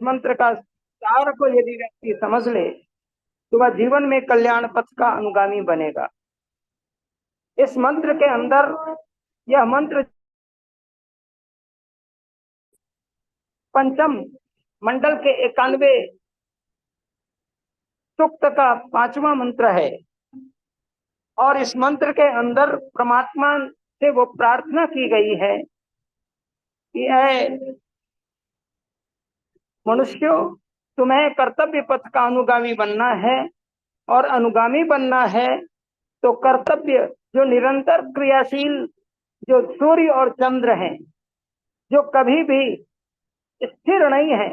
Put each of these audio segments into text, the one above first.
मंत्र का सार को यदि व्यक्ति समझ ले तो वह जीवन में कल्याण पथ का अनुगामी बनेगा। इस मंत्र के अंदर यह मंत्र पंचम मंडल के 91 सूक्त का 5वां मंत्र है। और इस मंत्र के अंदर परमात्मा से वो प्रार्थना की गई है कि ऐ मनुष्यों, तुम्हें कर्तव्य पथ का अनुगामी बनना है, और अनुगामी बनना है तो कर्तव्य जो निरंतर क्रियाशील, जो सूर्य और चंद्र हैं, जो कभी भी स्थिर नहीं है,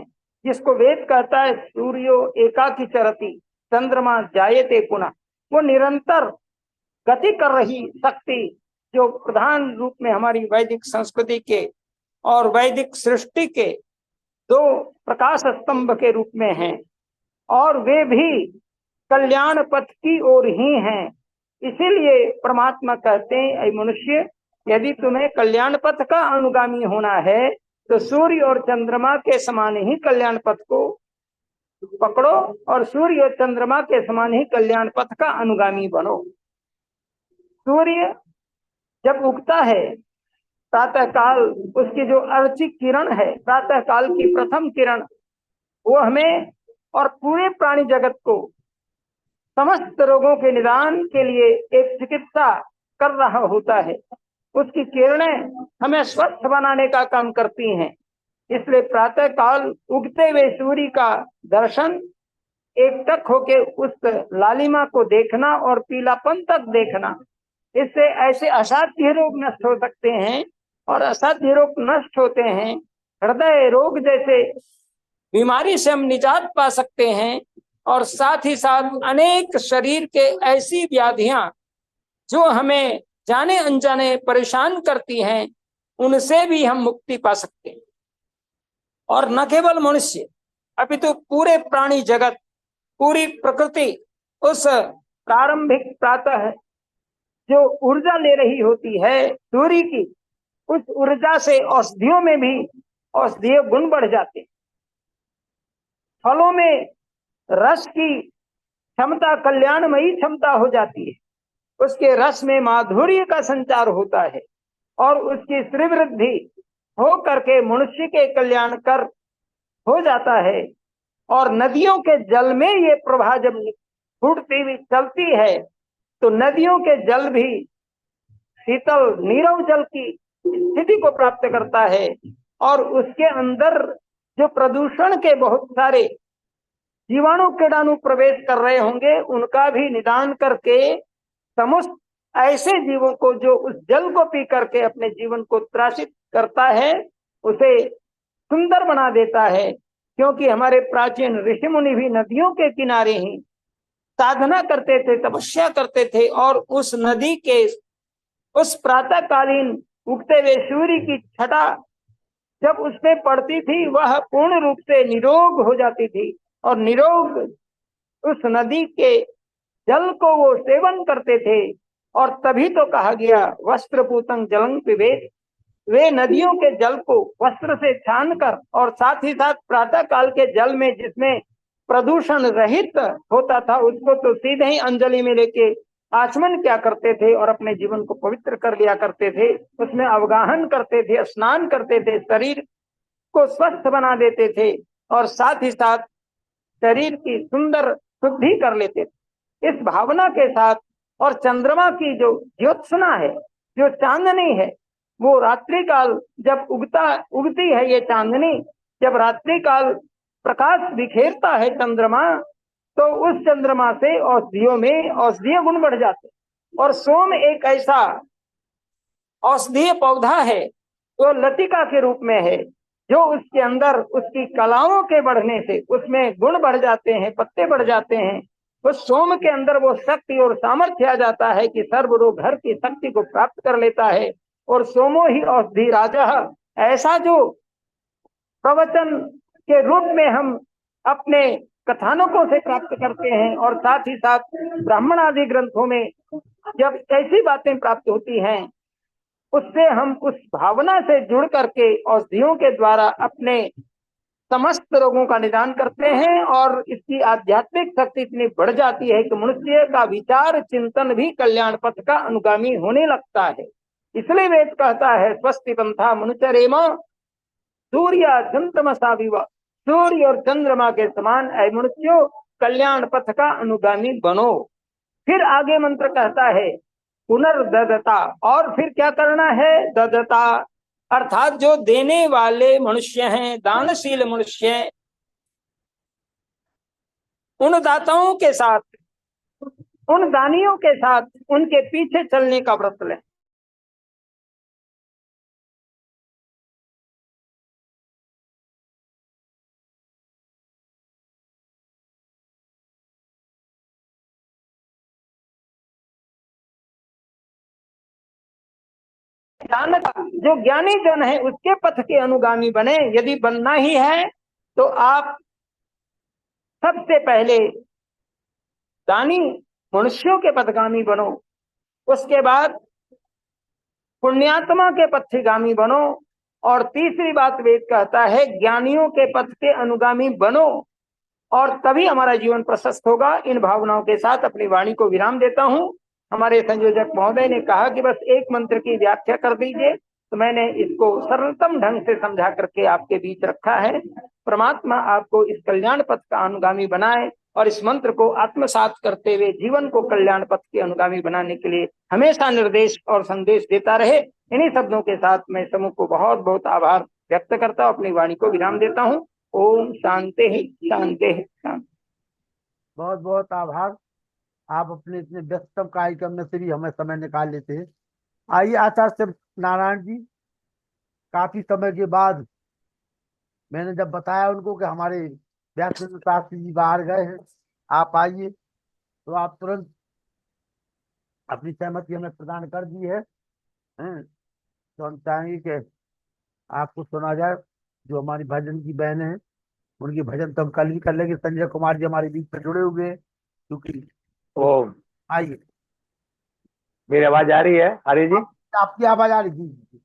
जिसको वेद कहता है सूर्यो एकाकी चरति चंद्रमा जायते पुनः, वो निरंतर गति कर रही शक्ति जो प्रधान रूप में हमारी वैदिक संस्कृति के और वैदिक सृष्टि के दो प्रकाश स्तंभ के रूप में हैं, और वे भी कल्याण पथ की ओर ही हैं। इसीलिए परमात्मा कहते हैं, ऐ मनुष्य, यदि तुम्हें कल्याण पथ का अनुगामी होना है तो सूर्य और चंद्रमा के समान ही कल्याण पथ को पकड़ो, और सूर्य और चंद्रमा के समान ही कल्याण पथ का अनुगामी बनो। सूर्य जब उगता है प्रातः काल, उसकी जो अर्ची किरण है, प्रातः काल की प्रथम किरण, वो हमें और पूरे प्राणी जगत को समस्त रोगों के निदान के लिए एक चिकित्सा कर रहा होता है। उसकी किरणें हमें स्वस्थ बनाने का काम करती हैं। इसलिए प्रातः काल उगते हुए सूर्य का दर्शन, एकटक होके उस लालिमा को देखना और पीलापन तक देखना, इससे ऐसे असाध्य रोग नष्ट हो सकते हैं। और असाध्य रोग नष्ट होते हैं, हृदय रोग जैसे बीमारी से हम निजात पा सकते हैं, और साथ ही साथ अनेक शरीर के ऐसी व्याधियां जो हमें जाने अनजाने परेशान करती हैं, उनसे भी हम मुक्ति पा सकते हैं। और न केवल मनुष्य, अपितु पूरे प्राणी जगत, पूरी प्रकृति उस प्रारंभिक प्रातः जो ऊर्जा ले रही होती है सूर्य की, उस ऊर्जा से औषधियों में भी औषधीय गुण बढ़ जाते हैं। फलों में रस की क्षमता कल्याणमयी क्षमता हो जाती है, उसके रस में माधुर्य का संचार होता है, और उसकी श्रीवृद्धि हो करके मनुष्य के कल्याण कर हो जाता है। और नदियों के जल में ये प्रभा जब फूटती हुई चलती है तो नदियों के जल भी शीतल नीरव जल की स्थिति को प्राप्त करता है, और उसके अंदर जो प्रदूषण के बहुत सारे जीवाणु कीटाणु प्रवेश कर रहे होंगे, उनका भी निदान करके समस्त ऐसे जीवों को जो उस जल को पी करके अपने जीवन को त्रासित करता है, उसे सुंदर बना देता है। क्योंकि हमारे प्राचीन ऋषि मुनि भी नदियों के किनारे ही साधना करते थे, तपस्या करते थे, और उस नदी के उस प्रातःकालीन उगते हुए सूर्य की छटा जब उसमें पड़ती थी, वह पूर्ण रूप से निरोग हो जाती थी, और निरोग उस नदी के जल को वो सेवन करते थे। और तभी तो कहा गया वस्त्र पूतं जलं पिबेत, वे नदियों के जल को वस्त्र से छानकर, और साथ ही साथ प्रातः काल के जल में जिसमें प्रदूषण रहित होता था, उसको तो सीधे ही अंजलि में लेके आचमन क्या करते थे और अपने जीवन को पवित्र कर लिया करते थे। उसमें अवगाहन करते थे, स्नान करते थे, शरीर को स्वस्थ बना देते थे, और साथ ही साथ शरीर की सुंदर शुद्धि कर लेते थे। इस भावना के साथ, और चंद्रमा की जो ज्योत्सना है, जो चांदनी है, वो रात्रि काल जब उगती है, ये चांदनी जब रात्रि काल प्रकाश बिखेरता है चंद्रमा, तो उस चंद्रमा से औषधियों में औषधीय गुण बढ़ जाते। और सोम एक ऐसा औषधीय पौधा है जो लतिका के रूप में है, जो उसके अंदर उसकी कलाओं के बढ़ने से उसमें गुण बढ़ जाते हैं, पत्ते बढ़ जाते हैं। उस सोम के अंदर वो शक्ति और सामर्थ्य आ जाता है कि सर्व रोग हर की शक्ति को प्राप्त कर लेता है। और सोमो ही औषधि राजा, ऐसा जो प्रवचन के रूप में हम अपने कथानकों से प्राप्त करते हैं, और साथ ही साथ ब्राह्मण आदि ग्रंथों में जब ऐसी बातें प्राप्त होती हैं, उससे हम उस भावना से जुड़ करके औषधियों के द्वारा अपने समस्त रोगों का निदान करते हैं और इसकी आध्यात्मिक शक्ति इतनी बढ़ जाती है कि मनुष्य का विचार चिंतन भी कल्याण पथ का अनुगामी होने लगता है। इसलिए वेद कहता है स्वस्ति पंथा मनुचरेम सूर्य चंद्रमा विवा, सूर्य और चंद्रमा के समान ऐ मनुष्यों कल्याण पथ का अनुगामी बनो। फिर आगे मंत्र कहता है पुनर्ददता, और फिर क्या करना है, ददता अर्थात जो देने वाले मनुष्य हैं, दानशील मनुष्य हैं, उन दाताओं के साथ, उन दानियों के साथ उनके पीछे चलने का व्रत लें। जो ज्ञानी जन है उसके पथ के अनुगामी बने। यदि बनना ही है तो आप सबसे पहले दानी मनुष्यों के पथगामी बनो, उसके बाद पुण्यात्मा के पथगामी बनो, और तीसरी बात वेद कहता है ज्ञानियों के पथ के अनुगामी बनो, और तभी हमारा जीवन प्रशस्त होगा। इन भावनाओं के साथ अपनी वाणी को विराम देता हूं। हमारे संयोजक महोदय ने कहा कि बस एक मंत्र की व्याख्या कर दीजिए, तो मैंने इसको सरलतम ढंग से समझा करके आपके बीच रखा है। परमात्मा आपको इस कल्याण पथ का अनुगामी बनाए और इस मंत्र को आत्मसात करते हुए जीवन को कल्याण पथ के अनुगामी बनाने के लिए हमेशा निर्देश और संदेश देता रहे। इन्हीं शब्दों के साथ मैं समूह को बहुत बहुत आभार व्यक्त करता हूँ, अपनी वाणी को विराम देता हूँ। ओम शांति शांति शांति। बहुत बहुत आभार। आप अपने इतने व्यस्तम कार्यक्रम में से भी हमें समय निकाल लेते हैं। आइए आचार्य नारायण जी, काफी समय के बाद मैंने जब बताया उनको कि हमारे व्यास शास्त्री जी बाहर गए हैं, आप आइए, तो आप तुरंत अपनी सहमति हमें प्रदान कर दी है। तो हम चाहेंगे कि आपको सुना जाए। जो हमारी भजन की बहन है उनकी भजन तो हम कल भी कर लेंगे। संजय कुमार जी हमारे बीच में जुड़े हुए हैं, क्योंकि ओ आइए। मेरी आवाज आ रही है हरी जी? आपकी आवाज आ रही थी।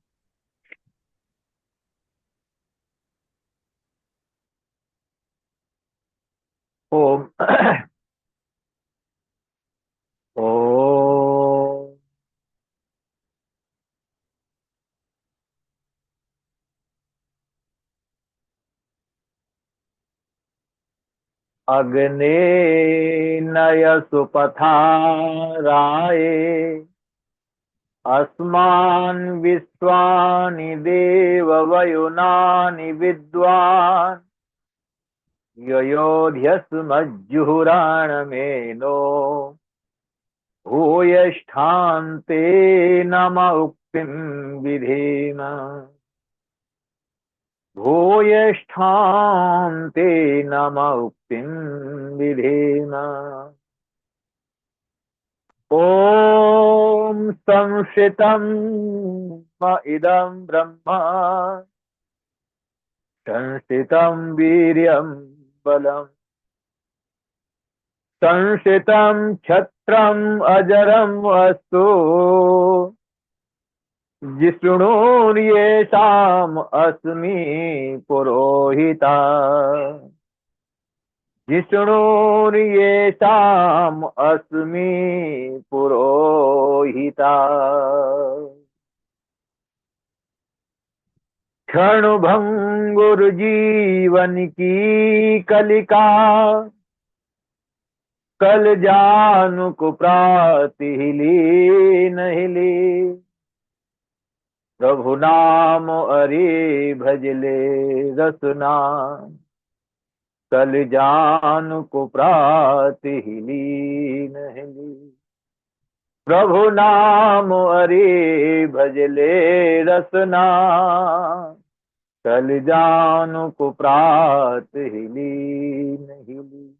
ओम ओम अग्ने नय सुपथा राये अस्मान् विश्वानि देव वयुनानि विद्वान् ययोध्यस्मज्जुहुराणमेनो भूयष्ठान्ते नम उक्तिं विधेम भूयष्ठान्ते नम उक्तिं विधेम। ॐ संश्रितं म इदं ब्रह्म संश्रितं वीर्यं बलम् संश्रितं क्षत्रम् अजरम् अस्तु जिष्णुर्येषाम् अस्मि पुरोहिता जिष्णुर्येषाम् अस्मि पुरोहिता। क्षणभंगुर्जीवन की कलिका कल जानुक प्रातिहिलीन हिली प्रभु नाम अरे भजले रसना कल जानुक प्रातिहिलीन हिली प्रभु नाम अरे भजले रसना कल जानुक प्रातिहिलीन हिली।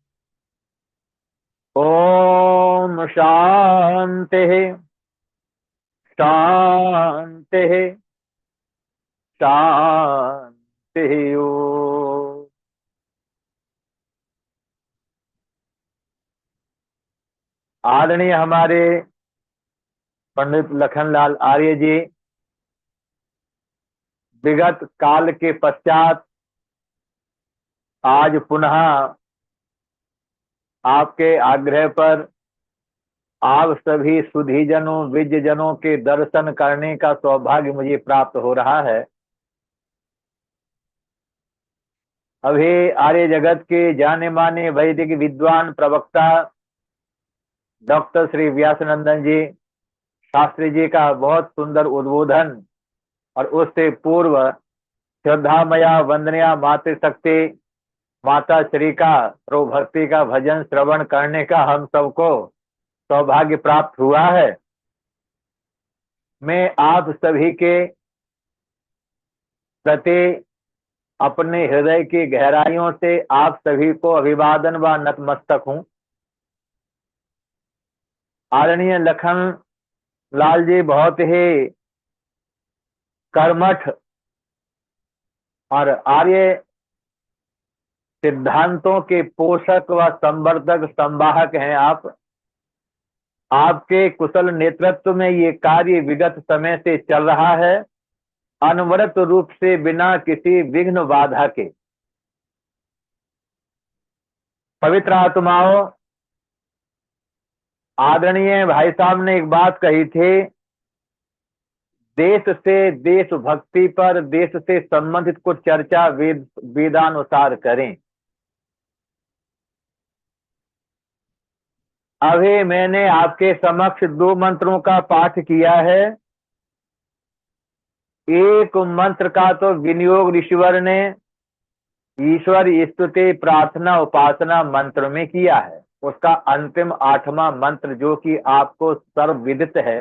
ओम शांति शांति शांति। ओम आदरणीय हमारे पंडित लखनलाल आर्य जी विगत काल के पश्चात आज पुनः आपके आग्रह पर आप सभी सुधीजनों विज्ञजनों के दर्शन करने का सौभाग्य मुझे प्राप्त हो रहा है। अभी आर्य जगत के जाने माने वैदिक विद्वान प्रवक्ता डॉक्टर श्री व्यासनंदन जी शास्त्री जी का बहुत सुंदर उद्बोधन और उससे पूर्व श्रद्धामया वंदनीय मातृशक्ति माता श्री का प्रोभक्ति का भजन श्रवण करने का हम सबको सौभाग्य प्राप्त हुआ है। मैं आप सभी के प्रति अपने हृदय की गहराइयों से आप सभी को अभिवादन व नतमस्तक हूं। आदरणीय लखन लाल जी बहुत ही कर्मठ और आर्य सिद्धांतों के पोषक व संवर्धक संवाहक हैं आप। आपके कुशल नेतृत्व में ये कार्य विगत समय से चल रहा है, अनवरत रूप से बिना किसी विघ्न बाधा के। पवित्र आत्माओं, आदरणीय भाई साहब ने एक बात कही थी, देश से देशभक्ति पर देश से संबंधित कुछ चर्चा वेदानुसार करें। अभी मैंने आपके समक्ष 2 मंत्रों का पाठ किया है। एक मंत्र का तो विनियोग ईश्वर ने ईश्वर स्तुति प्रार्थना उपासना मंत्र में किया है। उसका अंतिम 8वां मंत्र जो कि आपको सर्वविदित है,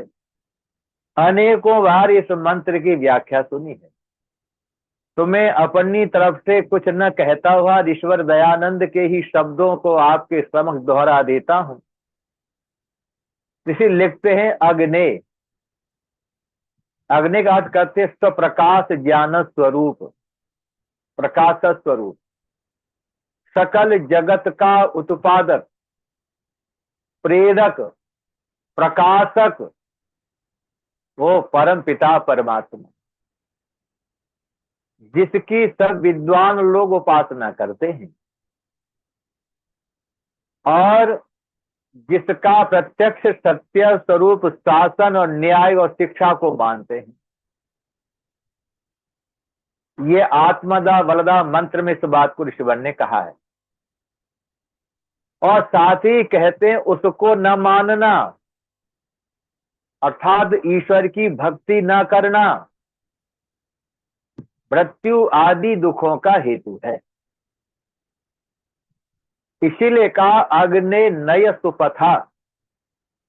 अनेकों बार इस मंत्र की व्याख्या सुनी है। तो मैं अपनी तरफ से कुछ न कहता हुआ ईश्वर दयानंद के ही शब्दों को आपके समक्ष दोहरा देता हूं। इसे लिखते हैं अग्नि। अग्नि का अर्थ करते स्वप्रकाश ज्ञान स्वरूप, प्रकाश स्वरूप, सकल जगत का उत्पादक, प्रेरक, प्रकाशक, वो परम पिता परमात्मा, जिसकी सब विद्वान लोग उपासना करते हैं और जिसका प्रत्यक्ष सत्य स्वरूप शासन और न्याय और शिक्षा को मानते हैं। ये आत्मदा बलदा मंत्र में इस बात को ऋषिवर ने कहा है। और साथ ही कहते हैं उसको न मानना अर्थात ईश्वर की भक्ति न करना मृत्यु आदि दुखों का हेतु है। इसीलिए कहा अग्नि नय सुपथा,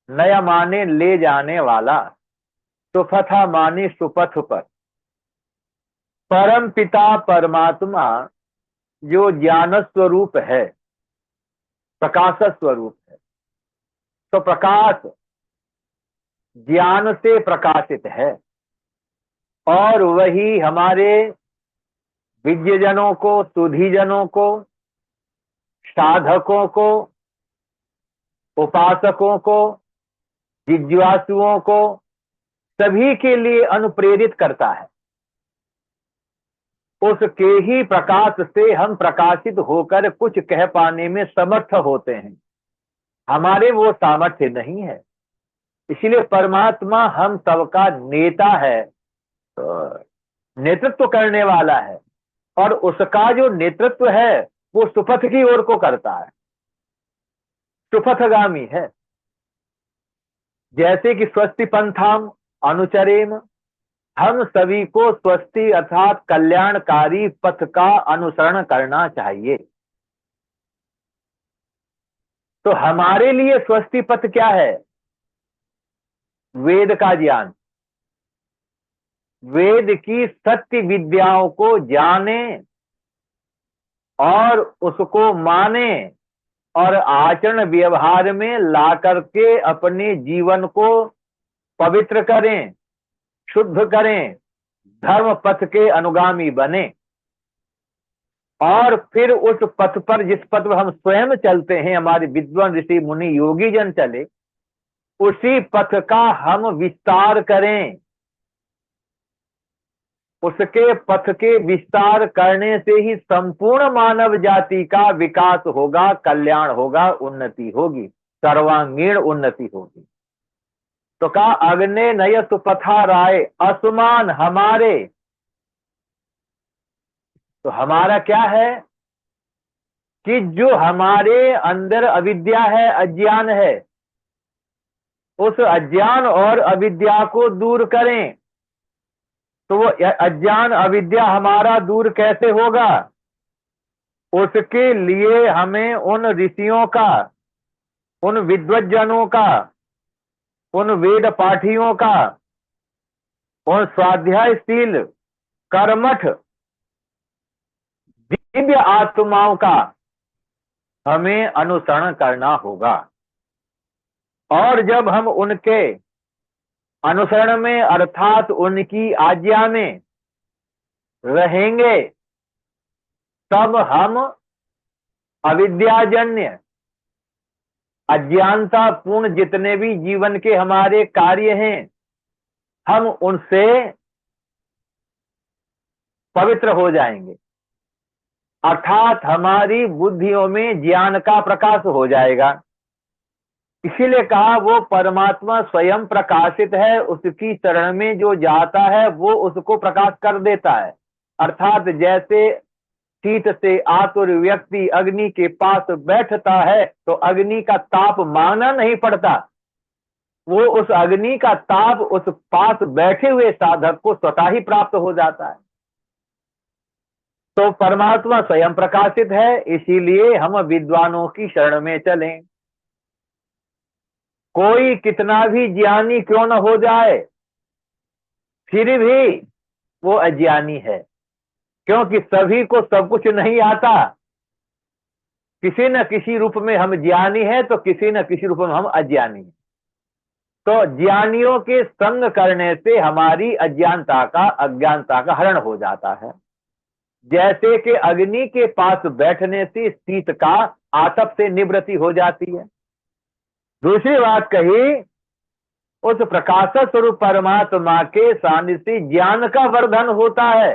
नया माने ले जाने वाला, सुपथा माने सुपथ पर। परम पिता परमात्मा जो ज्ञान स्वरूप है, प्रकाश स्वरूप है, तो प्रकाश ज्ञान से प्रकाशित है और वही हमारे विज्ञजनों को, सुधीजनों को, साधकों को, उपासकों को, जिज्ञासुओं को, सभी के लिए अनुप्रेरित करता है। उसके ही प्रकाश से हम प्रकाशित होकर कुछ कह पाने में समर्थ होते हैं। हमारे वो सामर्थ्य नहीं है। इसलिए परमात्मा हम सबका नेता है, तो नेतृत्व करने वाला है और उसका जो नेतृत्व है वो सुपथ की ओर को करता है, सुपथगामी है। जैसे कि स्वस्ति पंथाम अनुचरेम, हम सभी को स्वस्ति अर्थात कल्याणकारी पथ का अनुसरण करना चाहिए। तो हमारे लिए स्वस्ति पथ क्या है? वेद का ज्ञान, वेद की सत्य विद्याओं को जाने और उसको माने और आचरण व्यवहार में ला करके अपने जीवन को पवित्र करें, शुद्ध करें, धर्म पथ के अनुगामी बने और फिर उस पथ पर, जिस पथ पर हम स्वयं चलते हैं, हमारे विद्वान ऋषि मुनि योगी जन चले, उसी पथ का हम विस्तार करें। उसके पथ के विस्तार करने से ही संपूर्ण मानव जाति का विकास होगा, कल्याण होगा, उन्नति होगी, सर्वांगीण उन्नति होगी। तो कहा अग्ने नय सुपथा राय, असमान हमारे। तो हमारा क्या है कि जो हमारे अंदर अविद्या है, अज्ञान है, उस अज्ञान और अविद्या को दूर करें। तो वो अज्ञान अविद्या हमारा दूर कैसे होगा? उसके लिए हमें उन ऋषियों का, उन विद्वज्जनों का, उन वेद पाठियों का, उन स्वाध्यायशील कर्मठ दिव्य आत्माओं का हमें अनुसरण करना होगा। और जब हम उनके अनुसरण में अर्थात उनकी आज्ञा में रहेंगे, तब हम अविद्याजन्य अज्ञानता पूर्ण जितने भी जीवन के हमारे कार्य हैं, हम उनसे पवित्र हो जाएंगे। अर्थात हमारी बुद्धियों में ज्ञान का प्रकाश हो जाएगा। इसीलिए कहा वो परमात्मा स्वयं प्रकाशित है, उसकी शरण में जो जाता है वो उसको प्रकाश कर देता है। अर्थात जैसे शीत से आतुर व्यक्ति अग्नि के पास बैठता है तो अग्नि का ताप मांगना नहीं पड़ता, वो उस अग्नि का ताप उस पास बैठे हुए साधक को स्वतः ही प्राप्त हो जाता है। तो परमात्मा स्वयं प्रकाशित है, इसीलिए हम विद्वानों की शरण में चलें। कोई कितना भी ज्ञानी क्यों न हो जाए, फिर भी वो अज्ञानी है, क्योंकि सभी को सब कुछ नहीं आता। किसी न किसी रूप में हम ज्ञानी हैं तो किसी न किसी रूप में हम अज्ञानी हैं। तो ज्ञानियों के संग करने से हमारी अज्ञानता का, अज्ञानता का हरण हो जाता है। जैसे कि अग्नि के पास बैठने से शीत का आतप से निवृत्ति हो जाती है। दूसरी बात कही, उस प्रकाश स्वरूप परमात्मा के सानिध्य ज्ञान का वर्धन होता है।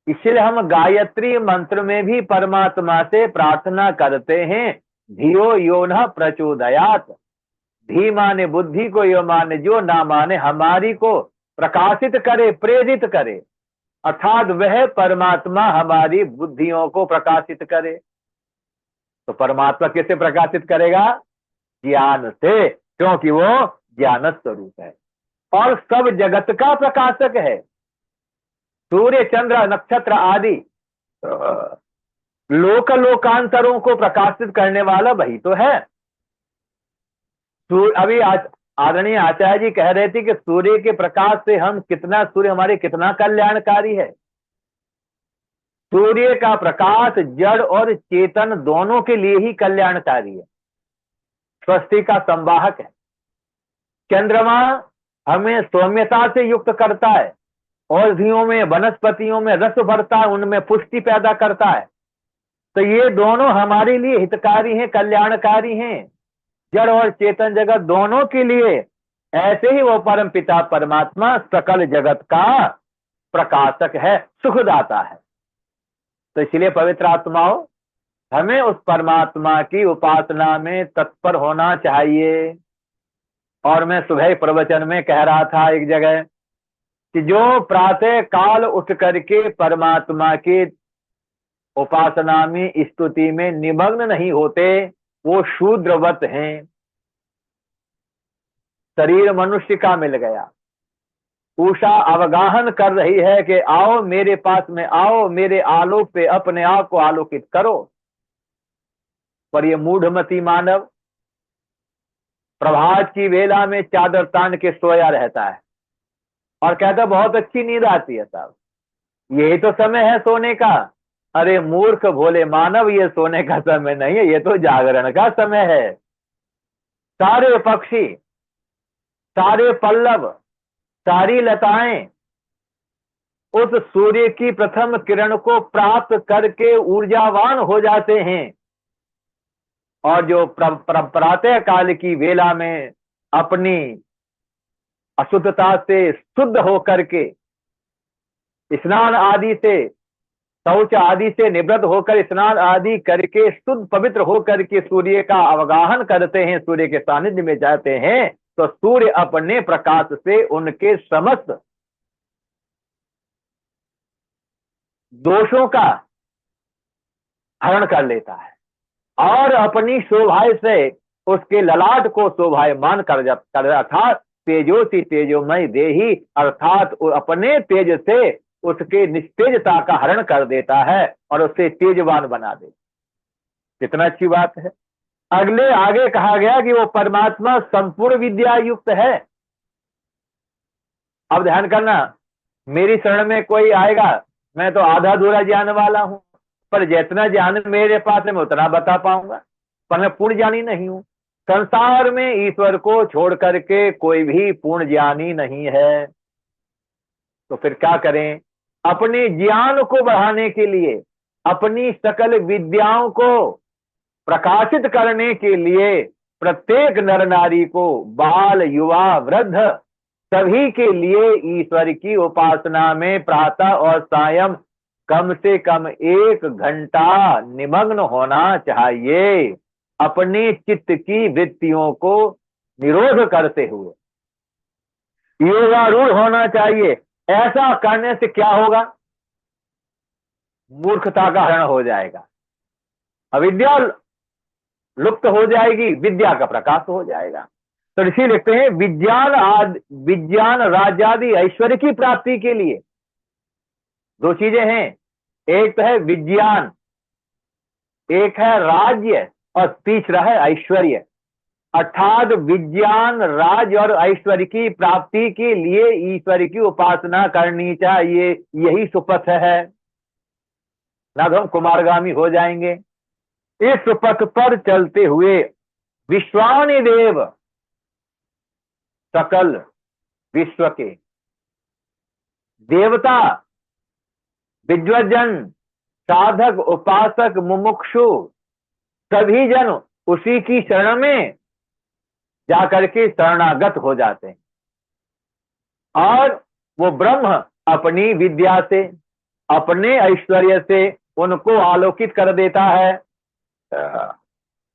इसलिए हम गायत्री मंत्र में भी परमात्मा से प्रार्थना करते हैं, धियो यो न प्रचोदयात। धी माने बुद्धि को, यो माने जो, ना माने हमारी को प्रकाशित करे, प्रेरित करे। अर्थात वह परमात्मा हमारी बुद्धियों को प्रकाशित करे। तो परमात्मा किससे प्रकाशित करेगा? ज्ञान से, क्योंकि वो ज्ञान स्वरूप है और सब जगत का प्रकाशक है। सूर्य, चंद्र, नक्षत्र आदि लोक लोकांतरों को प्रकाशित करने वाला वही तो है। अभी आदरणीय आचार्य जी कह रहे थे कि सूर्य के प्रकाश से हम कितना, सूर्य हमारे कितना कल्याणकारी है। सूर्य का प्रकाश जड़ और चेतन दोनों के लिए ही कल्याणकारी है, स्वस्ति का संवाहक है। चंद्रमा हमें सौम्यता से युक्त करता है, औषधियों में, वनस्पतियों में रस भरता है, उनमें पुष्टि पैदा करता है। तो ये दोनों हमारे लिए हितकारी हैं, कल्याणकारी हैं, जड़ और चेतन जगत दोनों के लिए। ऐसे ही वो परम पिता परमात्मा सकल जगत का प्रकाशक है, सुखदाता है। तो इसलिए पवित्र आत्माओं, हमें उस परमात्मा की उपासना में तत्पर होना चाहिए। और मैं सुबह प्रवचन में कह रहा था एक जगह कि जो प्रातः काल उठ करके परमात्मा के उपासना में, स्तुति में निमग्न नहीं होते, वो शूद्रवत हैं। शरीर मनुष्य का मिल गया, उषा अवगाहन कर रही है कि आओ मेरे पास में आओ, मेरे आलोक पे अपने आप को आलोकित करो। पर ये मूढ़मती मानव प्रभात की वेला में चादर तान के सोया रहता है और कहता बहुत अच्छी नींद आती है साहब, यही तो समय है सोने का। अरे मूर्ख भोले मानव, ये सोने का समय नहीं है, ये तो जागरण का समय है। सारे पक्षी, सारे पल्लव, सारी लताएं उस सूर्य की प्रथम किरण को प्राप्त करके ऊर्जावान हो जाते हैं, और जो प्रातः काल की वेला में अपनी अशुद्धता से शुद्ध होकर के स्नान आदि से, शौच आदि से निवृत्त होकर स्नान आदि करके शुद्ध पवित्र होकर के सूर्य का अवगाहन करते हैं, सूर्य के सानिध्य में जाते हैं, तो सूर्य अपने प्रकाश से उनके समस्त दोषों का हरण कर लेता है और अपनी शोभा से उसके ललाट को शोभायमान कर अर्थात तेजोसी तेजोमय देही, अर्थात अपने तेज से उसके निस्तेजता का हरण कर देता है और उसे तेजवान बना दे। कितना अच्छी बात है। अगले आगे कहा गया कि वो परमात्मा संपूर्ण विद्या युक्त है। अब ध्यान करना, मेरी शरण में कोई आएगा, मैं तो आधा अधूरा ज्ञान वाला हूं, पर जितना ज्ञान मेरे पास है मैं उतना बता पाऊंगा, पर मैं पूर्ण ज्ञानी नहीं हूं। संसार में ईश्वर को छोड़ करके कोई भी पूर्ण ज्ञानी नहीं है। तो फिर क्या करें? अपने ज्ञान को बढ़ाने के लिए, अपनी सकल विद्याओं को प्रकाशित करने के लिए प्रत्येक नर नारी को, बाल युवा वृद्ध सभी के लिए ईश्वर की उपासना में प्रातः और सायं कम से कम 1 घंटा निमग्न होना चाहिए, अपने चित्त की वृत्तियों को निरोध करते हुए योगारूढ़ होना चाहिए। ऐसा करने से क्या होगा? मूर्खता का हरण हो जाएगा, अविद्या लुप्त हो जाएगी, विद्या का प्रकाश हो जाएगा। तो ऋषि लिखते हैं विज्ञान राज्यादि ऐश्वर्य की प्राप्ति के लिए 2 चीजें हैं, एक तो है विज्ञान, एक है राज्य और तीसरा है ऐश्वर्य। अर्थात विज्ञान, राज्य और ऐश्वर्य की प्राप्ति के लिए ईश्वर की उपासना करनी चाहिए, यही सुपथ है, ना तो हम कुमारगामी हो जाएंगे। इस सुपथ पर चलते हुए विश्वानि देव, सकल विश्व के देवता, विद्वज्जन, साधक, उपासक, मुमुक्षु सभी जन उसी की शरण में जाकर के शरणागत हो जाते हैं और वो ब्रह्म अपनी विद्या से, अपने ऐश्वर्य से उनको आलोकित कर देता है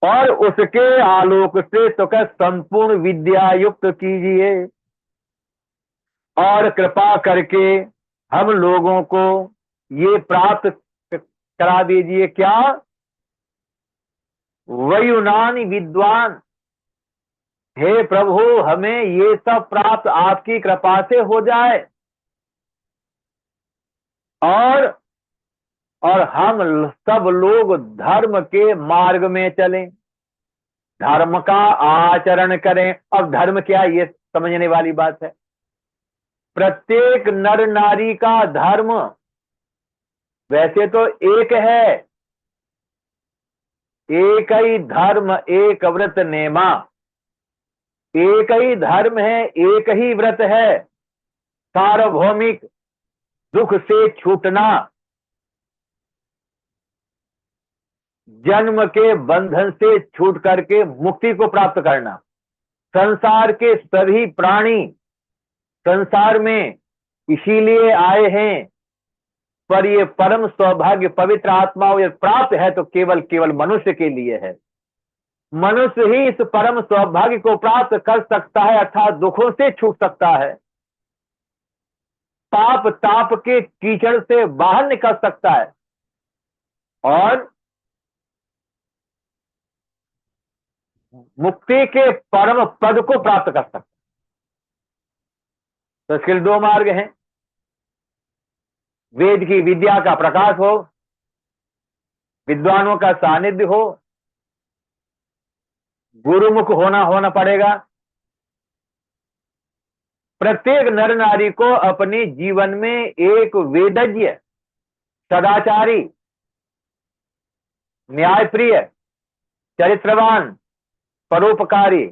और उसके आलोक से सुख संपूर्ण विद्या युक्त कीजिए और कृपा करके हम लोगों को ये प्राप्त करा दीजिए। क्या? वयुनानि विद्वान, हे प्रभु हमें ये सब प्राप्त आपकी कृपा से हो जाए और हम सब लोग धर्म के मार्ग में चलें, धर्म का आचरण करें। अब धर्म क्या है ये समझने वाली बात है। प्रत्येक नर नारी का धर्म वैसे तो एक है, एक ही धर्म एक व्रत नेमा, एक ही धर्म है, एक ही व्रत है, सार्वभौमिक दुख से छूटना, जन्म के बंधन से छूट करके मुक्ति को प्राप्त करना। संसार के सभी प्राणी संसार में इसीलिए आए हैं, पर ये परम सौभाग्य पवित्र आत्मा ये प्राप्त है तो केवल मनुष्य के लिए है। मनुष्य ही इस परम सौभाग्य को प्राप्त कर सकता है, अर्थात दुखों से छूट सकता है, पाप ताप के कीचड़ से बाहर निकल सकता है और मुक्ति के परम पद को प्राप्त कर सकता है। तो इसके लिए 2 मार्ग हैं, वेद की विद्या का प्रकाश हो, विद्वानों का सानिध्य हो, गुरुमुख होना पड़ेगा। प्रत्येक नर नारी को अपने जीवन में एक वेदज्ञ, सदाचारी, न्यायप्रिय, चरित्रवान, परोपकारी,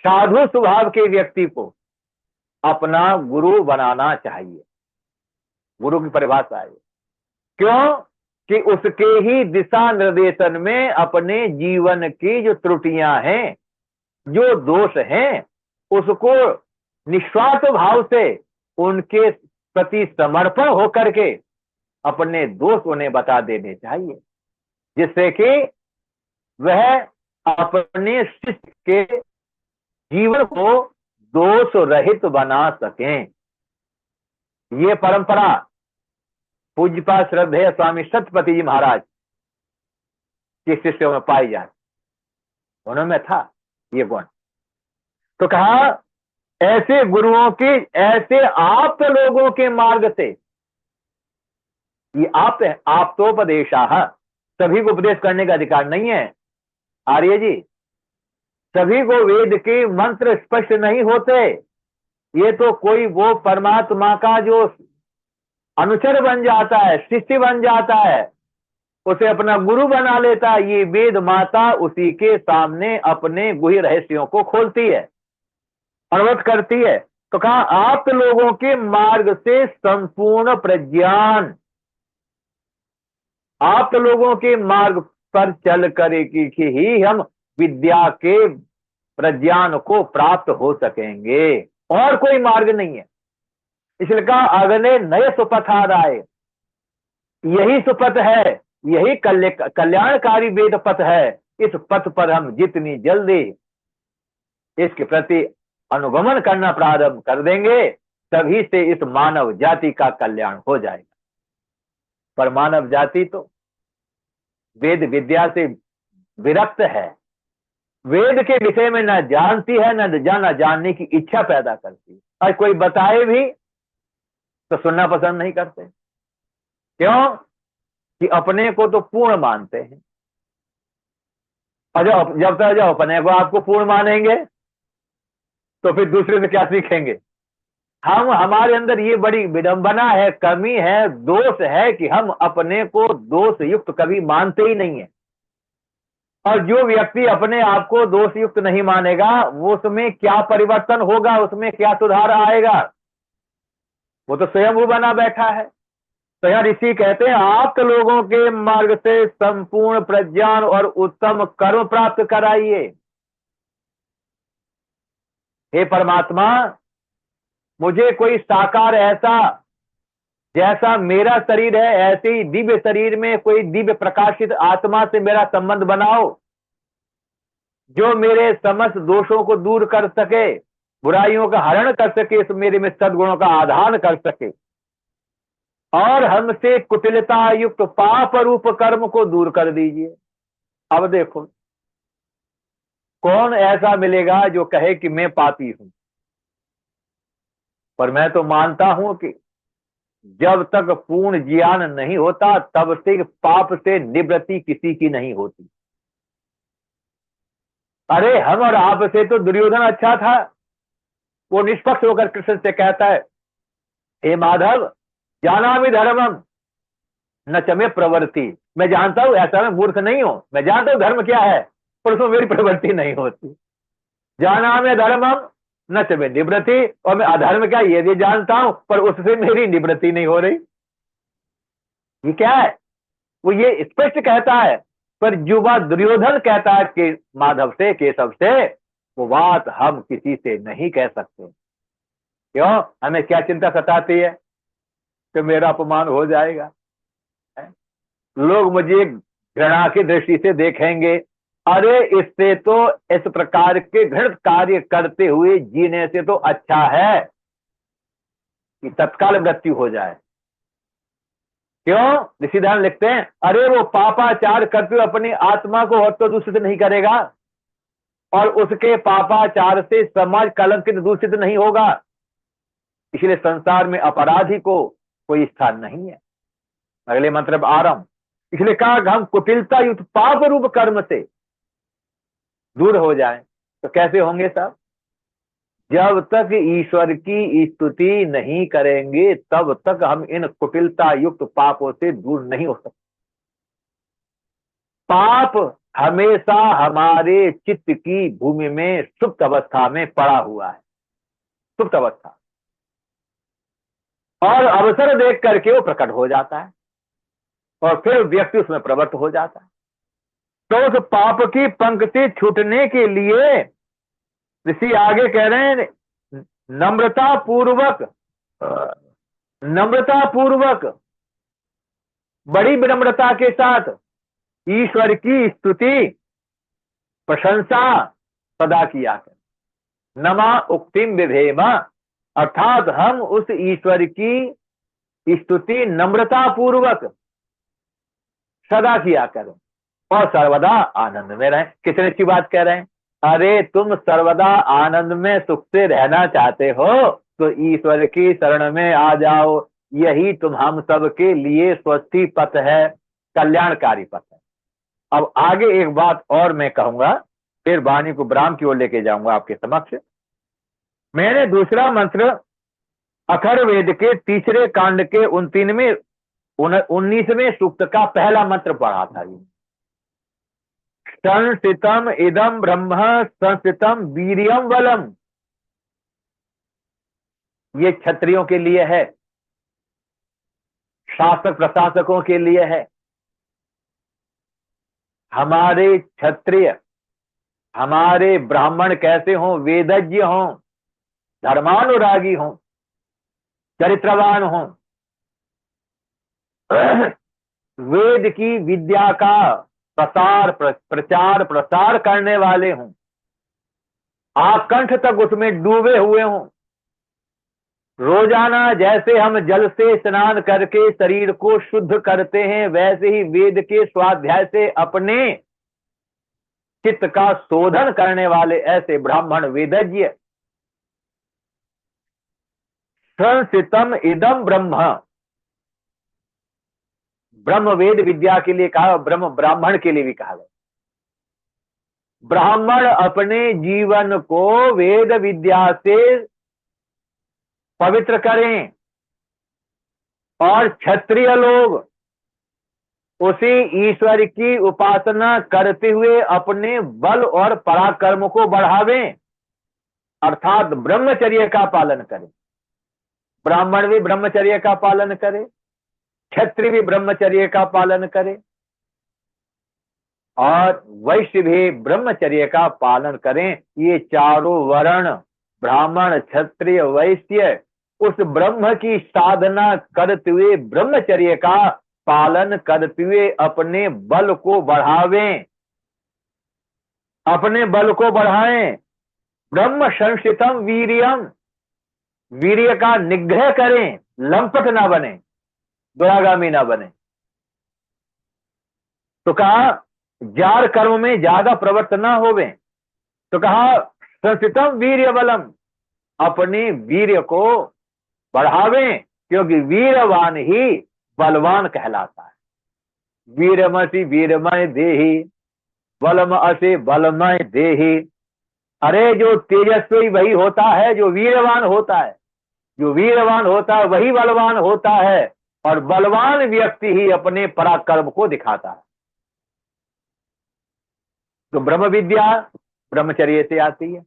साधु स्वभाव के व्यक्ति को अपना गुरु बनाना चाहिए। गुरु की परिभाषा है, क्यों कि उसके ही दिशा निर्देशन में अपने जीवन की जो त्रुटियां हैं, जो दोष हैं, उसको निस्वार्थ भाव से उनके प्रति समर्पण होकर के अपने दोष उन्हें बता देने चाहिए, जिससे कि वह अपने शिष्य के जीवन को दोष रहित बना सकें। ये परंपरा पूज्यपाद श्रद्धेय स्वामी सत्यपति जी महाराज के शिष्यों में पाई जाती, उनमें था ये गुण। तो कहा ऐसे गुरुओं के, ऐसे आप्त लोगों के मार्ग से, ये आप्त है, आप्तोपदेशाः, सभी को उपदेश करने का अधिकार नहीं है आर्य जी, सभी को वेद के मंत्र स्पष्ट नहीं होते। ये तो कोई वो परमात्मा का जो अनुचर बन जाता है, शिष्य बन जाता है, उसे अपना गुरु बना लेता है। ये वेद माता उसी के सामने अपने गुह्य रहस्यों को खोलती है, अवगत करती है। तो कहा आप लोगों के मार्ग से संपूर्ण प्रज्ञान, आप लोगों के मार्ग पर चल करके ही हम विद्या के प्रज्ञान को प्राप्त हो सकेंगे, और कोई मार्ग नहीं है। इसलिए कहा अगले नए सुपथाराय, यही सुपथ है, यही कल्याणकारी वेद पथ है। इस पथ पर हम जितनी जल्दी इसके प्रति अनुगमन करना प्रारंभ कर देंगे, तभी से इस मानव जाति का कल्याण हो जाएगा। पर मानव जाति तो वेद विद्या से विरक्त है, वेद के विषय में न जानती है, न जानने की इच्छा पैदा करती है, और कोई बताए भी तो सुनना पसंद नहीं करते। क्यों? कि अपने को तो पूर्ण मानते हैं, और जब तक जब अपने को आपको पूर्ण मानेंगे तो फिर दूसरे से क्या सीखेंगे? हमारे अंदर ये बड़ी विडंबना है, कमी है, दोष है कि हम अपने को दोष युक्त कभी मानते ही नहीं है। और जो व्यक्ति अपने आप को दोष युक्त नहीं मानेगा, वो उसमें क्या परिवर्तन होगा, उसमें क्या सुधार आएगा? वो तो स्वयं वो बना बैठा है। तो यार ऋषि कहते हैं आप लोगों के मार्ग से संपूर्ण प्रज्ञान और उत्तम कर्म प्राप्त कराइए। हे परमात्मा, मुझे कोई साकार ऐसा, जैसा मेरा शरीर है ऐसे ही दिव्य शरीर में कोई दिव्य प्रकाशित आत्मा से मेरा संबंध बनाओ, जो मेरे समस्त दोषों को दूर कर सके, बुराइयों का हरण कर सके, इस मेरे में सद्गुणों का आधान कर सके, और हमसे कुटिलता युक्त पाप रूप कर्म को दूर कर दीजिए। अब देखो कौन ऐसा मिलेगा जो कहे कि मैं पापी हूं? पर मैं तो मानता हूं कि जब तक पूर्ण ज्ञान नहीं होता तब से पाप से निवृत्ति किसी की नहीं होती। अरे हम और आप से तो दुर्योधन अच्छा था। वो निष्पक्ष होकर कृष्ण से कहता है, हे माधव, जानामि धर्मम न च मे प्रवृत्ति, मैं जानता हूं, ऐसा मैं मूर्ख नहीं हूं, मैं जानता हूं धर्म क्या है, पर उसमें मेरी प्रवृत्ति नहीं होती। जानामि धर्मम न च मे निवृत्ति, और मैं अधर्म क्या ये भी जानता हूं, पर उससे मेरी निवृत्ति नहीं हो रही। ये क्या है? वो ये स्पष्ट कहता है, पर जो बात दुर्योधन कहता है कि माधव से, केशव से, वो बात हम किसी से नहीं कह सकते। क्यों? हमें क्या चिंता सताती है कि मेरा अपमान हो जाएगा, लोग मुझे घृणा की दृष्टि से देखेंगे। अरे इससे तो इस प्रकार के घृणित कार्य करते हुए जीने से तो अच्छा है कि तत्काल मृत्यु हो जाए। क्यों? ऋषिधान लिखते हैं, अरे वो पापाचार करते हुए अपनी आत्मा को हत्या दूषित नहीं करेगा, और उसके पापाचार से समाज कलंकित दूषित नहीं होगा। इसलिए संसार में अपराधी को कोई स्थान नहीं है। अगले मंत्र आरंभ, इसलिए कहा हम कुटिलता युक्त पाप रूप कर्म से दूर हो जाएं। तो कैसे होंगे साहब? जब तक ईश्वर की स्तुति नहीं करेंगे तब तक हम इन कुटिलता युक्त पापों से दूर नहीं हो सकते। पाप हमेशा हमारे चित्त की भूमि में सुप्त अवस्था में पड़ा हुआ है, सुप्त अवस्था, और अवसर देख करके वो प्रकट हो जाता है, और फिर व्यक्ति उसमें प्रवृत्त हो जाता है। तो उस पाप की पंक्ति छूटने के लिए ऋषि आगे कह रहे हैं, नम्रता पूर्वक नम्रता पूर्वक, बड़ी विनम्रता के साथ ईश्वर की स्तुति प्रशंसा सदा किया करें। नमा उक्तिम विधेम, अर्थात हम उस ईश्वर की स्तुति नम्रता पूर्वक सदा किया करें और सर्वदा आनंद में रहें। कितनी अच्छी बात कह रहे हैं। अरे तुम सर्वदा आनंद में सुख से रहना चाहते हो तो ईश्वर की शरण में आ जाओ। यही तुम हम सब के लिए स्वस्ति पथ है, कल्याणकारी पथ है। अब आगे एक बात और मैं कहूंगा, फिर वाणी को ब्राह्म की ओर लेके जाऊंगा आपके समक्ष। मैंने दूसरा मंत्र अथर्ववेद के तीसरे कांड के 19वें सूक्त का पहला मंत्र पढ़ा था। संस्थितम इदम ब्रह्म संस्थितम वीर्यम बलम, ये क्षत्रियों के लिए है, शासक प्रशासकों के लिए है। हमारे क्षत्रिय, हमारे ब्राह्मण कैसे हों? वेदज्ञ हों, धर्मानुरागी हों, चरित्रवान हों, वेद की विद्या का प्रचार प्रसार करने वाले हों, आकंठ तक उसमें डूबे हुए हों। रोजाना जैसे हम जल से स्नान करके शरीर को शुद्ध करते हैं, वैसे ही वेद के स्वाध्याय से अपने चित्त का शोधन करने वाले ऐसे ब्राह्मण वेदज्ञ। संस्थितम इदम ब्रह्म, ब्रह्म वेद विद्या के लिए कहा, ब्रह्म ब्राह्मण के लिए भी कहा गया। ब्राह्मण अपने जीवन को वेद विद्या से पवित्र करें और क्षत्रिय लोग उसी ईश्वर की उपासना करते हुए अपने बल और पराक्रम को बढ़ावें, अर्थात ब्रह्मचर्य का पालन करें। ब्राह्मण भी ब्रह्मचर्य का पालन करे, क्षत्रिय भी ब्रह्मचर्य का पालन करे और वैश्य भी ब्रह्मचर्य का पालन करें। ये चारों वर्ण, ब्राह्मण, क्षत्रिय, वैश्य, उस ब्रह्म की साधना करते हुए, ब्रह्मचर्य का पालन करते हुए अपने बल को बढ़ावें, अपने बल को बढ़ाएं। ब्रह्म संस्थितम वीर्यम, वीर्य का निग्रह करें, लंपट ना बने, दुरागामी ना बने। तो कहा जार कर्म में ज्यादा प्रवृत्त ना होवे। तो कहा संस्थितम वीर्य बलम, अपने वीर्य को बढ़ावें, क्योंकि वीरवान ही बलवान कहलाता है। वीरमसि वीरमय देहि, बलम असे बलमय देहि। अरे जो तेजस्वी वही होता है जो वीरवान होता है, जो वीरवान होता है वही बलवान होता है, और बलवान व्यक्ति ही अपने पराक्रम को दिखाता है। तो ब्रह्म विद्या ब्रह्मचर्य से आती है,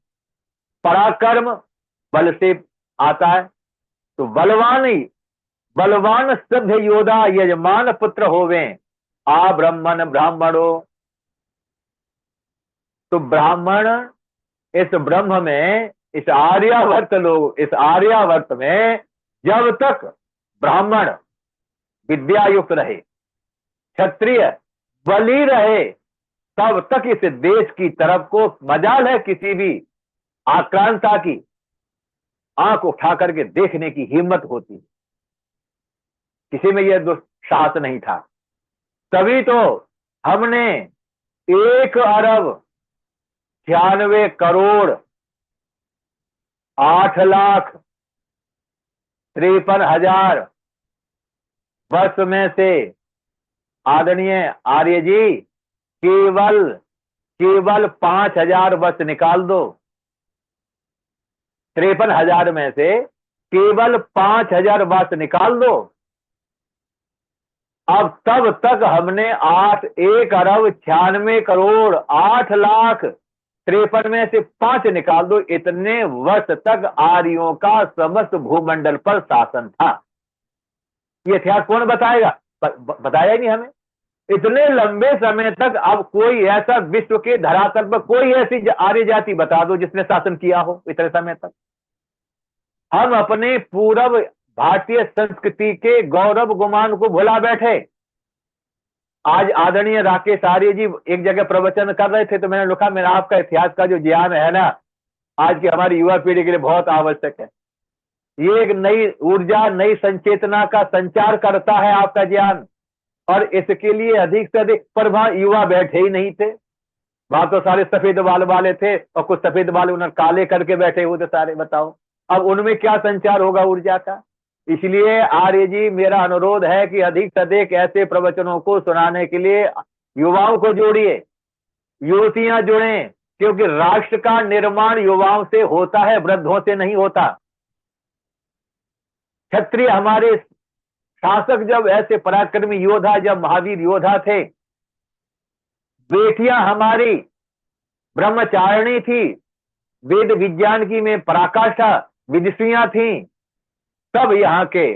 पराक्रम बल से आता है। तो बलवान ही, बलवान सिद्ध योद्धा यजमान पुत्र होवे, आ ब्राह्मण ब्राह्मणो। तो ब्राह्मण इस ब्रह्म में, इस आर्यावर्त लोग, इस आर्यावर्त में जब तक ब्राह्मण विद्या युक्त रहे, क्षत्रिय बली रहे, तब तक इस देश की तरफ को मजाल है किसी भी आक्रांता की आंख उठा करके देखने की हिम्मत होती। किसी में यह दुस्साहस नहीं था। तभी तो हमने 1 अरब 96 करोड़ 8,53,000 वर्ष में से आदरणीय आर्य जी केवल 5,000 वर्ष निकाल दो। 53,000 में से केवल 5,000 वर्ष निकाल दो। अब तब तक हमने 1 अरब 96 करोड़ 8,53,000 में से 5 निकाल दो, इतने वर्ष तक आर्यों का समस्त भूमंडल पर शासन था। ये इतिहास कौन बताएगा? बताया नहीं हमें। इतने लंबे समय तक अब कोई ऐसा विश्व के धरातल पर कोई ऐसी आर्य जाति बता दो जिसने शासन किया हो इतने समय तक। हम अपने पूर्व भारतीय संस्कृति के गौरव गुमान को भुला बैठे। आज आदरणीय राकेश आर्य जी एक जगह प्रवचन कर रहे थे, तो मैंने लिखा मेरा आपका इतिहास का जो ज्ञान है ना, आज की हमारी युवा पीढ़ी के लिए बहुत आवश्यक है। ये एक नई ऊर्जा, नई संचेतना का संचार करता है आपका ज्ञान, और इसके लिए अधिक से अधिक, पर वहां युवा बैठे ही नहीं थे। वहां तो सारे सफेद बाल वाले थे, और कुछ सफेद बाल उन्होंने काले करके बैठे हुए थे सारे। बताओ अब उनमें क्या संचार होगा ऊर्जा का। इसलिए आर्य जी, मेरा अनुरोध है कि अधिक से अधिक ऐसे प्रवचनों को सुनाने के लिए युवाओं को जोड़िए, युवतियां जुड़े, क्योंकि राष्ट्र का निर्माण युवाओं से होता है, वृद्धों से नहीं होता। क्षत्रिय हमारे शासक जब ऐसे पराक्रमी योद्धा, जब महावीर योद्धा थे, बेटियां हमारी ब्रह्मचारिणी थी, वेद विज्ञान की में पराकाष्ठा विदुषियां थी, तब यहाँ के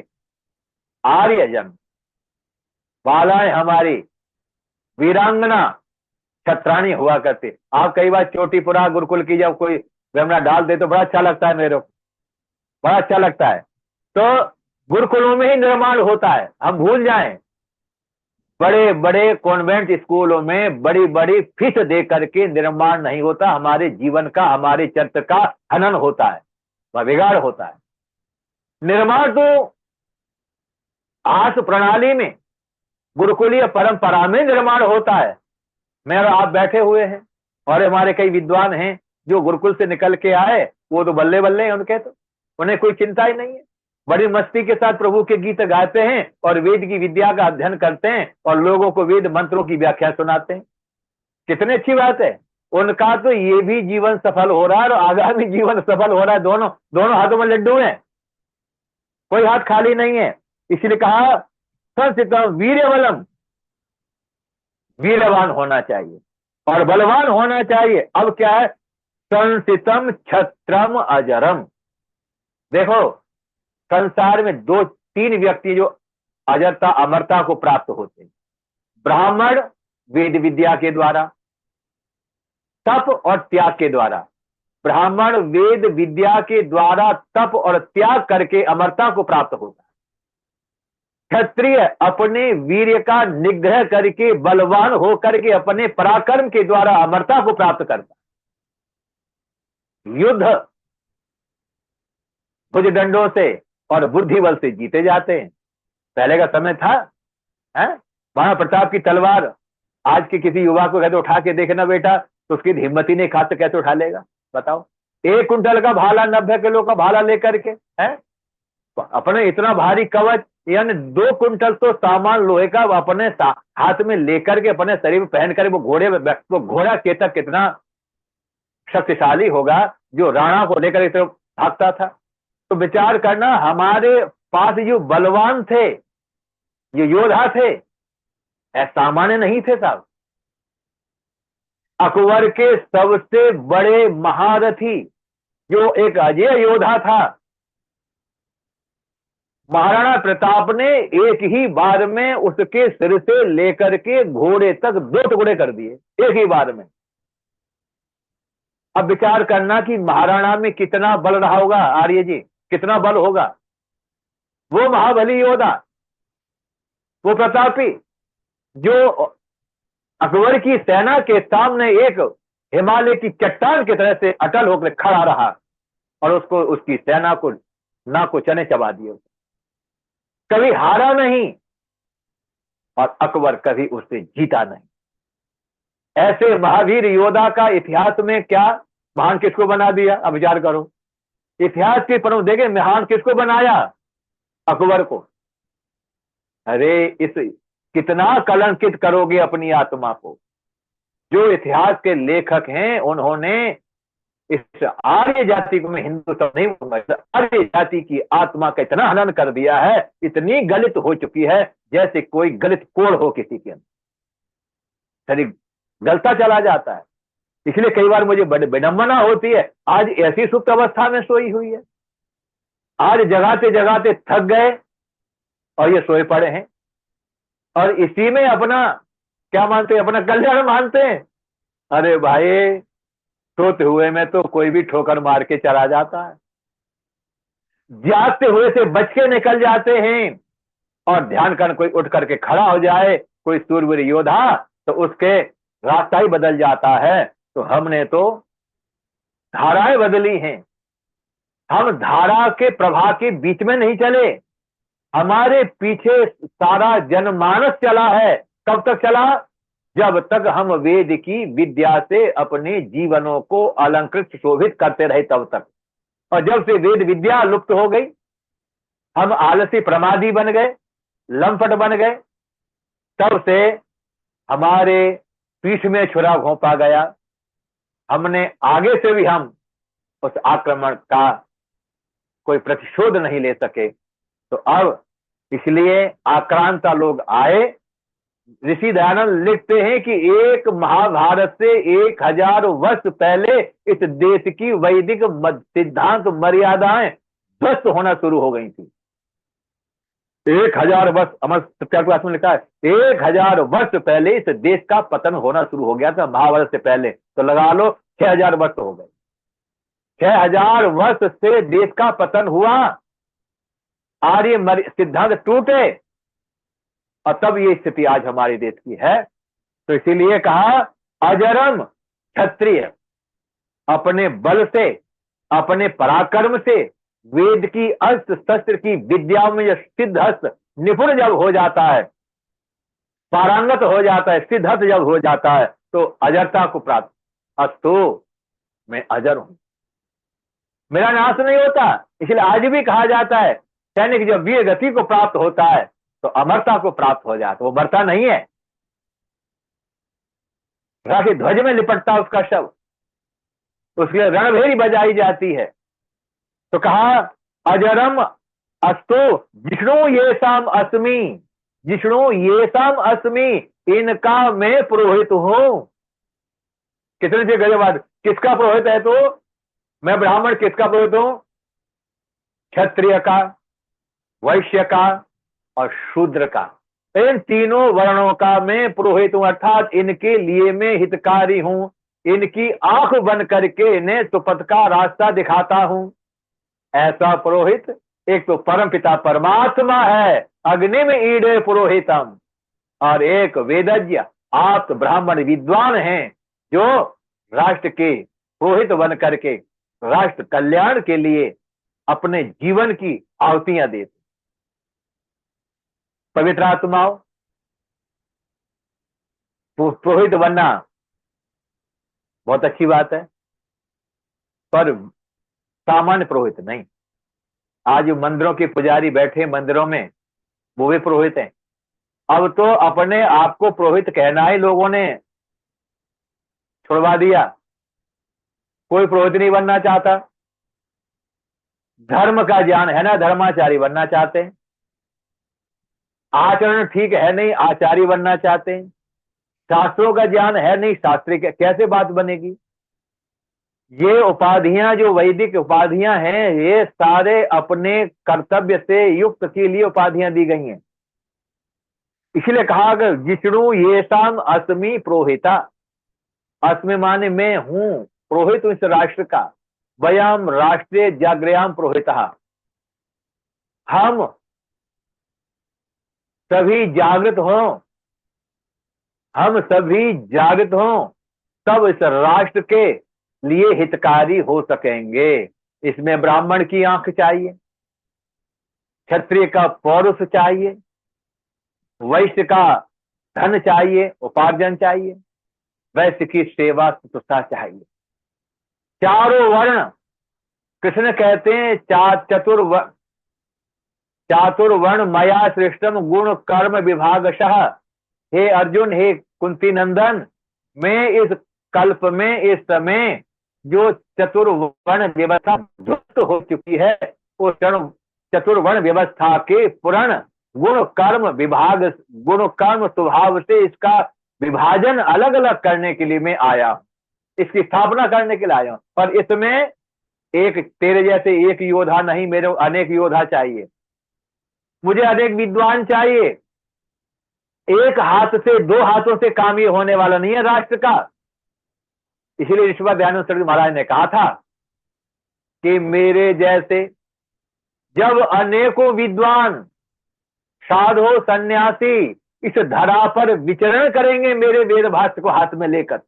आर्यजन बालाएं हमारी वीरांगना छत्राणी हुआ करती। आप कई बार चोटीपुरा गुरुकुल की जब कोई वेमना डाल दे तो बड़ा अच्छा लगता है, मेरे को बड़ा अच्छा लगता है। तो गुरुकुलों में ही निर्माण होता है, हम भूल जाएं। बड़े बड़े कॉन्वेंट स्कूलों में बड़ी बड़ी फीस दे करके निर्माण नहीं होता, हमारे जीवन का, हमारे चरित्र का हनन होता है, वह बिगाड़ होता है। निर्माण तो आस प्रणाली में, गुरुकुलीय परंपरा में निर्माण होता है। मैं और आप बैठे हुए हैं, और हमारे कई विद्वान हैं जो गुरुकुल से निकल के आए, वो तो बल्ले बल्ले हैं उनके, तो उन्हें कोई चिंता ही नहीं है, बड़ी मस्ती के साथ प्रभु के गीत गाते हैं और वेद की विद्या का अध्ययन करते हैं और लोगों को वेद मंत्रों की व्याख्या सुनाते हैं। कितनी अच्छी बात है। उनका तो ये भी जीवन सफल हो रहा है और आगामी जीवन सफल हो रहा है। दोनों दोनों हाथों में लड्डू हैं, कोई हाथ खाली नहीं है। इसलिए कहा संस्थितम वीर्यबलम, वीरवान होना चाहिए और बलवान होना चाहिए। अब क्या है, संस्थितम छत्रम अजरम। देखो संसार में दो तीन व्यक्ति जो अजरता अमरता को प्राप्त होते हैं, ब्राह्मण वेद विद्या के द्वारा, तप और त्याग के द्वारा। ब्राह्मण वेद विद्या के द्वारा तप और त्याग करके अमरता को प्राप्त होता है। क्षत्रिय अपने वीर्य का निग्रह करके बलवान होकर के अपने पराक्रम के द्वारा अमरता को प्राप्त करता है। युद्ध भुजदंडों से और बुद्धि बल से जीते जाते हैं। पहले का समय था, महाराणा प्रताप की तलवार आज के किसी युवा को कहते उठा के देखना बेटा, तो उसकी हिम्मत ही नहीं, खास तो कैसे उठा लेगा बताओ। 1 कुंटल का भाला, 90 किलो का भाला लेकर के है, अपने इतना भारी कवच, यानी 2 कुंटल तो सामान लोहे का अपने हाथ में लेकर के अपने शरीर में पहन कर, वो घोड़ा चेतक कितना शक्तिशाली होगा जो राणा को लेकर इतना भागता था। तो विचार करना, हमारे पास जो बलवान थे, ये योद्धा थे, सामान्य नहीं थे साहब। अकबर के सबसे बड़े महारथी जो एक अजय योद्धा था, महाराणा प्रताप ने एक ही बार में उसके सिर से लेकर के घोड़े तक 2 टुकड़े कर दिए, एक ही बार में। अब विचार करना कि महाराणा में कितना बल रहा होगा, आर्य जी कितना बल होगा। वो महाबली योद्धा, वो प्रतापी, जो अकबर की सेना के सामने एक हिमालय की चट्टान की तरह से अटल होकर खड़ा रहा और उसको, उसकी सेना को ना को चने चबा दिए, कभी हारा नहीं और अकबर कभी उससे जीता नहीं। ऐसे महावीर योद्धा का इतिहास में क्या महान किसको बना दिया, अब विचार करो। इतिहास के पन्नों देखे महान किसको बनाया, अकबर को। अरे इस कितना कलंकित करोगे अपनी आत्मा को। जो इतिहास के लेखक हैं उन्होंने इस आर्य जाति को, मैं हिंदू तो नहीं बोलूंगा, आर्य जाति की आत्मा का इतना हनन कर दिया है, इतनी गलित हो चुकी है जैसे कोई गलित कोड़ हो किसी के अंदर, शरीर गलता चला जाता है। इसलिए कई बार मुझे बड़ी विडंबना होती है, आज ऐसी सुप्त अवस्था में सोई हुई है, आज जगाते जगाते थक गए और ये सोए पड़े हैं और इसी में अपना क्या मानते हैं, अपना कल्याण मानते हैं। अरे भाई, सोते हुए में तो कोई भी ठोकर मार के चला जाता है। जागते हुए से बच के निकल जाते हैं। और ध्यान कर कोई उठ करके खड़ा हो जाए, कोई सूरवीर योद्धा, तो उसके रास्ता ही बदल जाता है। तो हमने तो धाराएं बदली हैं, हम धारा के प्रवाह के बीच में नहीं चले, हमारे पीछे सारा जनमानस चला है। कब तक चला? जब तक हम वेद की विद्या से अपने जीवनों को अलंकृत शोभित करते रहे तब तक। और जब से वेद विद्या लुप्त हो गई, हम आलसी प्रमादी बन गए, लंपट बन गए, तब से हमारे पीठ में छुरा घोंपा गया। हमने आगे से भी हम उस आक्रमण का कोई प्रतिशोध नहीं ले सके। तो अब इसलिए आक्रांता लोग आए। ऋषि दयानंद लिखते हैं कि एक महाभारत से 1000 वर्ष पहले इस देश की वैदिक सिद्धांत मर्यादाएं ध्वस्त होना शुरू हो गई थी। 1000 वर्ष, अमर सत्याग्रह में लिखा है, 1000 वर्ष पहले इस देश का पतन होना शुरू हो गया था, महाभारत से पहले। तो लगा लो 6000 वर्ष हो गए। 6000 वर्ष से देश का पतन हुआ, आर्य सिद्धांत टूटे, और तब ये स्थिति आज हमारे देश की है। तो इसीलिए कहा अजरम क्षत्रिय अपने बल से, अपने पराक्रम से, वेद की अस्त्र शस्त्र की विद्या में सिद्धहस्त निपुण जब हो जाता है, पारंगत हो जाता है, सिद्धहस्त जब हो जाता है, तो अजरता को प्राप्त। अस्तु मैं अजर हूं, मेरा नाश नहीं होता। इसलिए आज भी कहा जाता है सैनिक जब वीर गति को प्राप्त होता है तो अमरता को प्राप्त हो जाता, वो मरता नहीं है। राखी ध्वज में लिपटता उसका शव, उसके लिए रणभेरी बजाई जाती है। तो कहा अजरम अस्तु जिष्णु येषाम अस्मि, जिष्णु येषाम अस्मि, इनका मैं पुरोहित हूं। कितने से गए बाद किसका पुरोहित है? तो मैं ब्राह्मण किसका पुरोहित हूं? क्षत्रिय का, वैश्य का और शूद्र का। इन तीनों वर्णों का मैं पुरोहित हूं, अर्थात इनके लिए मैं हितकारी हूं। इनकी आंख बन करके इन्हें सुपथ का रास्ता दिखाता हूं। ऐसा पुरोहित एक तो परम पिता परमात्मा है, अग्नि में ईडे पुरोहितम, और एक वेदज्ञ आप ब्राह्मण विद्वान हैं जो राष्ट्र के पुरोहित बन करके राष्ट्र कल्याण के लिए अपने जीवन की आहुतियां देते। पवित्र आत्माओं, पुरोहित बनना बहुत अच्छी बात है, पर सामान्य पुरोहित नहीं। आज मंदिरों के पुजारी बैठे मंदिरों में, वो भी पुरोहित हैं। अब तो अपने आप को पुरोहित कहना ही लोगों ने छुड़वा दिया, कोई पुरोहित नहीं बनना चाहता। धर्म का ज्ञान है ना, धर्माचारी बनना चाहते हैं। आचरण ठीक है नहीं, आचार्य बनना चाहते हैं। शास्त्रों का ज्ञान है नहीं, शास्त्री कैसे बात बनेगी? ये उपाधियां जो वैदिक उपाधियां हैं, ये सारे अपने कर्तव्य से युक्त के लिए उपाधियां दी गई हैं। इसलिए कहा कि जिष्णु येषाम अस्मि पुरोहिता, अस्मि माने मैं हूं, पुरोहित इस राष्ट्र का। वयम राष्ट्रीय जागृयाम पुरोहिता, हम सभी जागृत हों, हम सभी जागृत हों, तब इस राष्ट्र के लिए हितकारी हो सकेंगे। इसमें ब्राह्मण की आंख चाहिए, क्षत्रिय का पौरुष चाहिए, वैश्य का धन चाहिए, उपार्जन चाहिए, वैश्य की सेवा सुतुष्टा चाहिए। चारों वर्ण, कृष्ण कहते हैं चातुर्वर्ण मया सृष्टम गुण कर्म विभागशः। हे अर्जुन, हे कुंती नंदन, मैं इस कल्प में, इस समय जो चतुर्वर्ण व्यवस्था ध्वस्त हो चुकी है, उस चतुर्वर्ण व्यवस्था के पूर्ण गुण कर्म विभाग, गुण कर्म स्वभाव से इसका विभाजन अलग अलग करने के लिए मैं आया हूं, इसकी स्थापना करने के लिए आया हूं। पर इसमें एक तेरे जैसे एक योद्धा नहीं, मेरे अनेक योद्धा चाहिए, मुझे अनेक विद्वान चाहिए। एक हाथ से, दो हाथों से काम ये होने वाला नहीं है राष्ट्र का। इसलिए ऋषभ दयानंद सरस्वती महाराज ने कहा था कि मेरे जैसे जब अनेकों विद्वान साधु सन्यासी इस धरा पर विचरण करेंगे मेरे वेद भाष्य को हाथ में लेकर,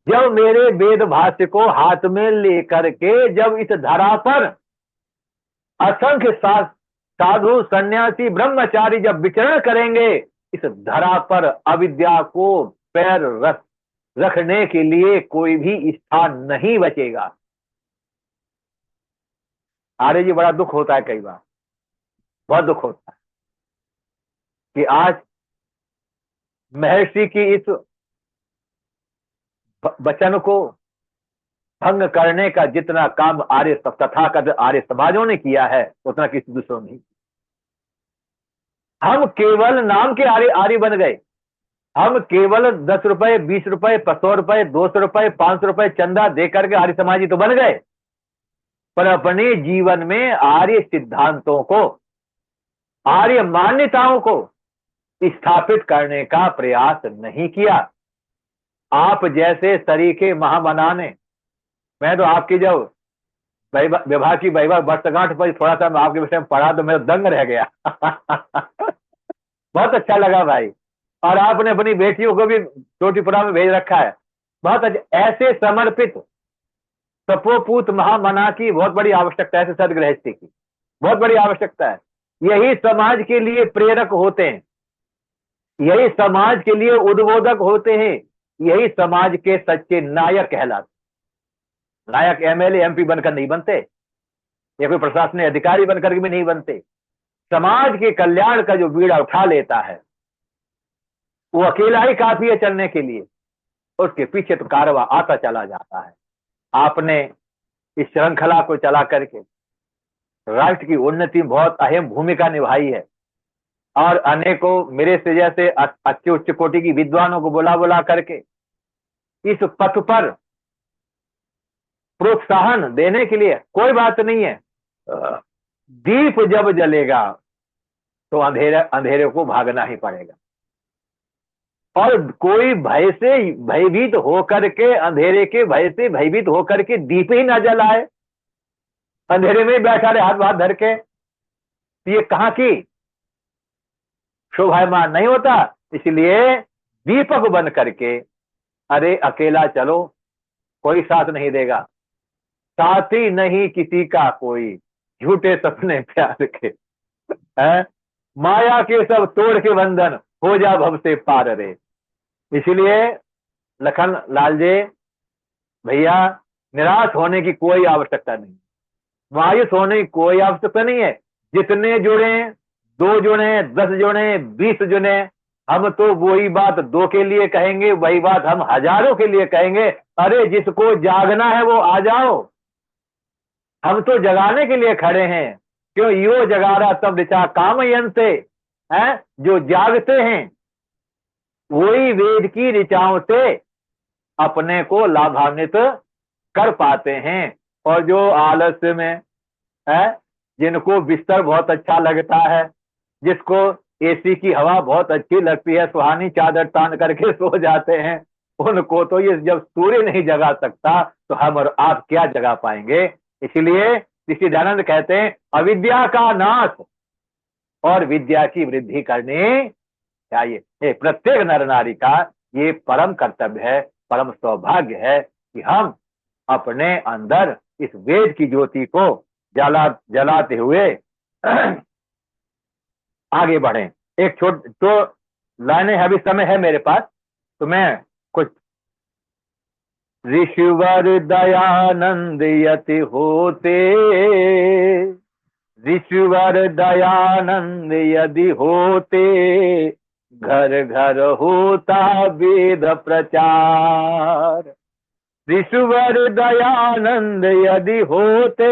जब मेरे वेद भाष्य को हाथ में लेकर के जब इस धरा पर असंख्य साधु सन्यासी ब्रह्मचारी जब विचरण करेंगे, इस धरा पर अविद्या को पैर रखने के लिए कोई भी स्थान नहीं बचेगा। आर्य जी, बड़ा दुख होता है कई बार, बहुत दुख होता है कि आज महर्षि की इस वचन को भंग करने का जितना काम आर्य तथाकथित आर्य समाजों ने किया है उतना किसी दूसरों नहीं। हम केवल नाम के आर्य बन गए। हम केवल 10 रुपए 20 रुपए 100 रुपए 200 रुपए 500 रुपए चंदा देकर के आर्य समाजी तो बन गए, पर अपने जीवन में आर्य सिद्धांतों को, आर्य मान्यताओं को स्थापित करने का प्रयास नहीं किया। आप जैसे तरीके महामना ने, मैं तो आपकी जब विवाह की वैवाहिक वर्षगांठ पर थोड़ा सा मैं आपके विषय में पढ़ा तो मैं दंग रह गया। बहुत अच्छा लगा भाई। और आपने अपनी बेटियों को भी चोटीपुरा में भेज रखा है, बहुत अच्छा। ऐसे समर्पित तपोपूत महामना की बहुत बड़ी आवश्यकता है, सदगृहस्थी की बहुत बड़ी आवश्यकता है। यही समाज के लिए प्रेरक होते हैं, यही समाज के लिए उद्बोधक होते हैं, यही समाज के सच्चे नायक कहलाते। नायक एमएलए एमपी बनकर नहीं बनते, या कोई प्रशासनिक अधिकारी बनकर भी नहीं बनते। समाज के कल्याण का जो बीड़ा उठा लेता है वो अकेला ही काफी है चलने के लिए, उसके पीछे तो कारवा आता चला जाता है। आपने इस श्रृंखला को चला करके राष्ट्र की उन्नति में बहुत अहम भूमिका निभाई है, और अनेकों मेरे से जैसे अच्छे उच्च कोटि की विद्वानों को बुला बुला करके इस पथ पर प्रोत्साहन देने के लिए। कोई बात नहीं है, दीप जब जलेगा तो अंधेरे को भागना ही पड़ेगा, और कोई भय से भयभीत होकर के, अंधेरे के भय से भयभीत होकर के दीप ही ना जलाए, अंधेरे में बैठा रहे हाथ हाथ धर के, तो ये कहां की शोभायमान नहीं होता। इसलिए दीपक बन करके, अरे अकेला चलो, कोई साथ नहीं देगा, साथी नहीं किसी का कोई, झूठे सपने प्यार के है, माया के सब तोड़ के बंधन, हो जा भव से पार रे। इसलिए लखन लाल जी भैया, निराश होने की कोई आवश्यकता नहीं, मायूस होने की कोई आवश्यकता नहीं है। जितने जुड़े, 2 जुड़े 10 जुड़े 20 जुड़े, हम तो वही बात 2 के लिए कहेंगे, वही बात हम हजारों के लिए कहेंगे। अरे जिसको जागना है वो आ जाओ, हम तो जगाने के लिए खड़े हैं। क्यों यो जगारा तब ऋचा काम यंते है, जो जागते हैं वही वेद की ऋचाओं से अपने को लाभान्वित कर पाते हैं। और जो आलस्य में है, जिनको बिस्तर बहुत अच्छा लगता है, जिसको एसी की हवा बहुत अच्छी लगती है, सुहानी चादर तान करके सो जाते हैं, उनको तो ये जब सूर्य नहीं जगा सकता तो हम और आप क्या जगा पाएंगे। इसलिए ऋषि दयानंद कहते हैं अविद्या का नाश और विद्या की वृद्धि करनी चाहिए। ये प्रत्येक नर नारी का ये परम कर्तव्य है, परम सौभाग्य है कि हम अपने अंदर इस वेद की ज्योति को जलाते हुए आगे बढ़ें। एक तो लाइनें अभी समय है मेरे पास, तो मैं कुछ ऋषिवर दयानंद यति होते, ऋषिवर दयानंद यदि होते, घर घर होता वेद प्रचार। ऋषिवर दयानंद यदि होते,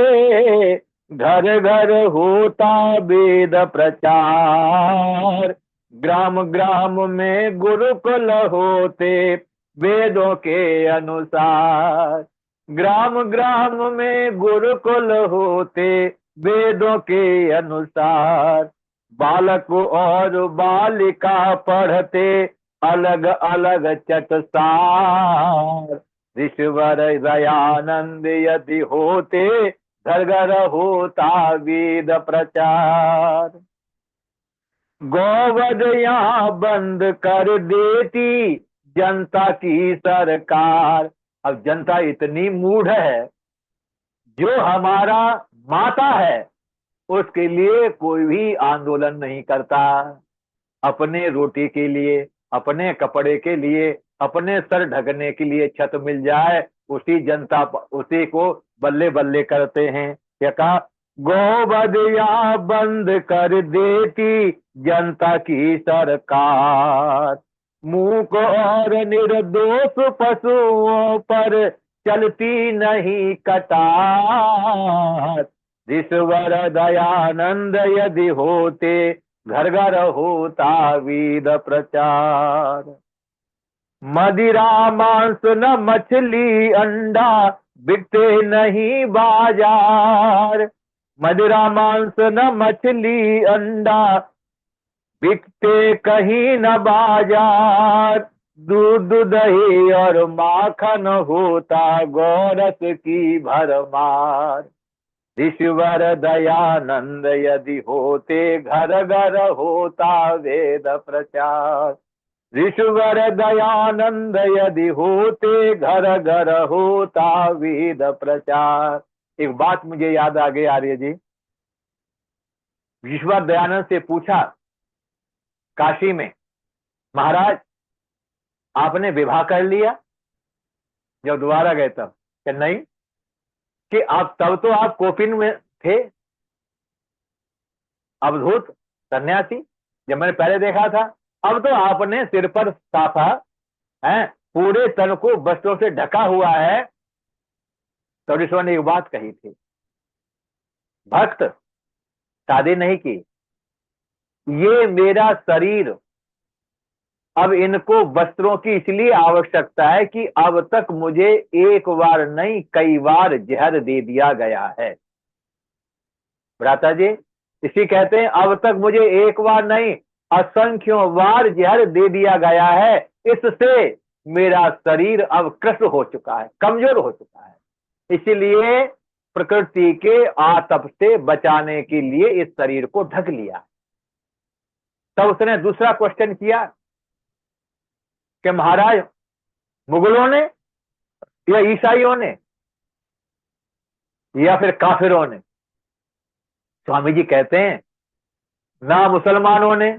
घर घर होता वेद प्रचार। ग्राम ग्राम में गुरुकुल होते वेदों के अनुसार। ग्राम ग्राम में गुरुकुल होते वेदों के अनुसार। बालक और बालिका पढ़ते अलग अलग चटसार। ऋषिवर दयानंद यदि होते, घर घर होता वेद प्रचार। गौवध यहाँ बंद कर देती जनता की सरकार। अब जनता इतनी मूढ़ है, जो हमारा माता है उसके लिए कोई भी आंदोलन नहीं करता। अपने रोटी के लिए, अपने कपड़े के लिए, अपने सर ढकने के लिए छत मिल जाए, उसी को बल्ले बल्ले करते हैं। क्या कहा? गोवध यहाँ बंद कर देती जनता की सरकार। मूक और निर्दोष पशुओं पर चलती नहीं कटार। ऋषवर दयानंद यदि होते, घर घर होता वेद प्रचार। मदिरा मांस न मछली अंडा बिकते नहीं बाजार। मदिरा मांस न मछली अंडा बिकते कहीं न बाजार। दूध दही और माखन होता गौरस की भरमार। ऋषिवर दयानंद यदि होते, घर घर होता वेद प्रचार। ऋषिवर दयानंद यदि होते, घर घर होता वेद प्रचार। एक बात मुझे याद आ गई आर्य जी। ऋषिवर दयानंद से पूछा काशी में, महाराज आपने विवाह कर लिया? जब दोबारा गए तब कि नहीं, कि आप तब तो आप कोपिन में थे, अवधूत सन्यासी, जब मैंने पहले देखा था। अब तो आपने सिर पर साफा है, पूरे तन को वस्त्रों से ढका हुआ है। तो ऋषिवर ने एक बात कही थी, भक्त शादी नहीं की, ये मेरा शरीर, अब इनको वस्त्रों की इसलिए आवश्यकता है कि अब तक मुझे एक बार नहीं कई बार जहर दे दिया गया है। भ्राता जी, इसी कहते हैं अब तक मुझे एक बार नहीं असंख्यों बार जहर दे दिया गया है। इससे मेरा शरीर अब कृष्ण हो चुका है, कमजोर हो चुका है। इसीलिए प्रकृति के आतप से बचाने के लिए इस शरीर को ढक लिया। तब उसने दूसरा क्वेश्चन किया कि महाराज मुगलों ने या ईसाइयों ने या फिर काफिरों ने? स्वामी जी कहते हैं ना मुसलमानों ने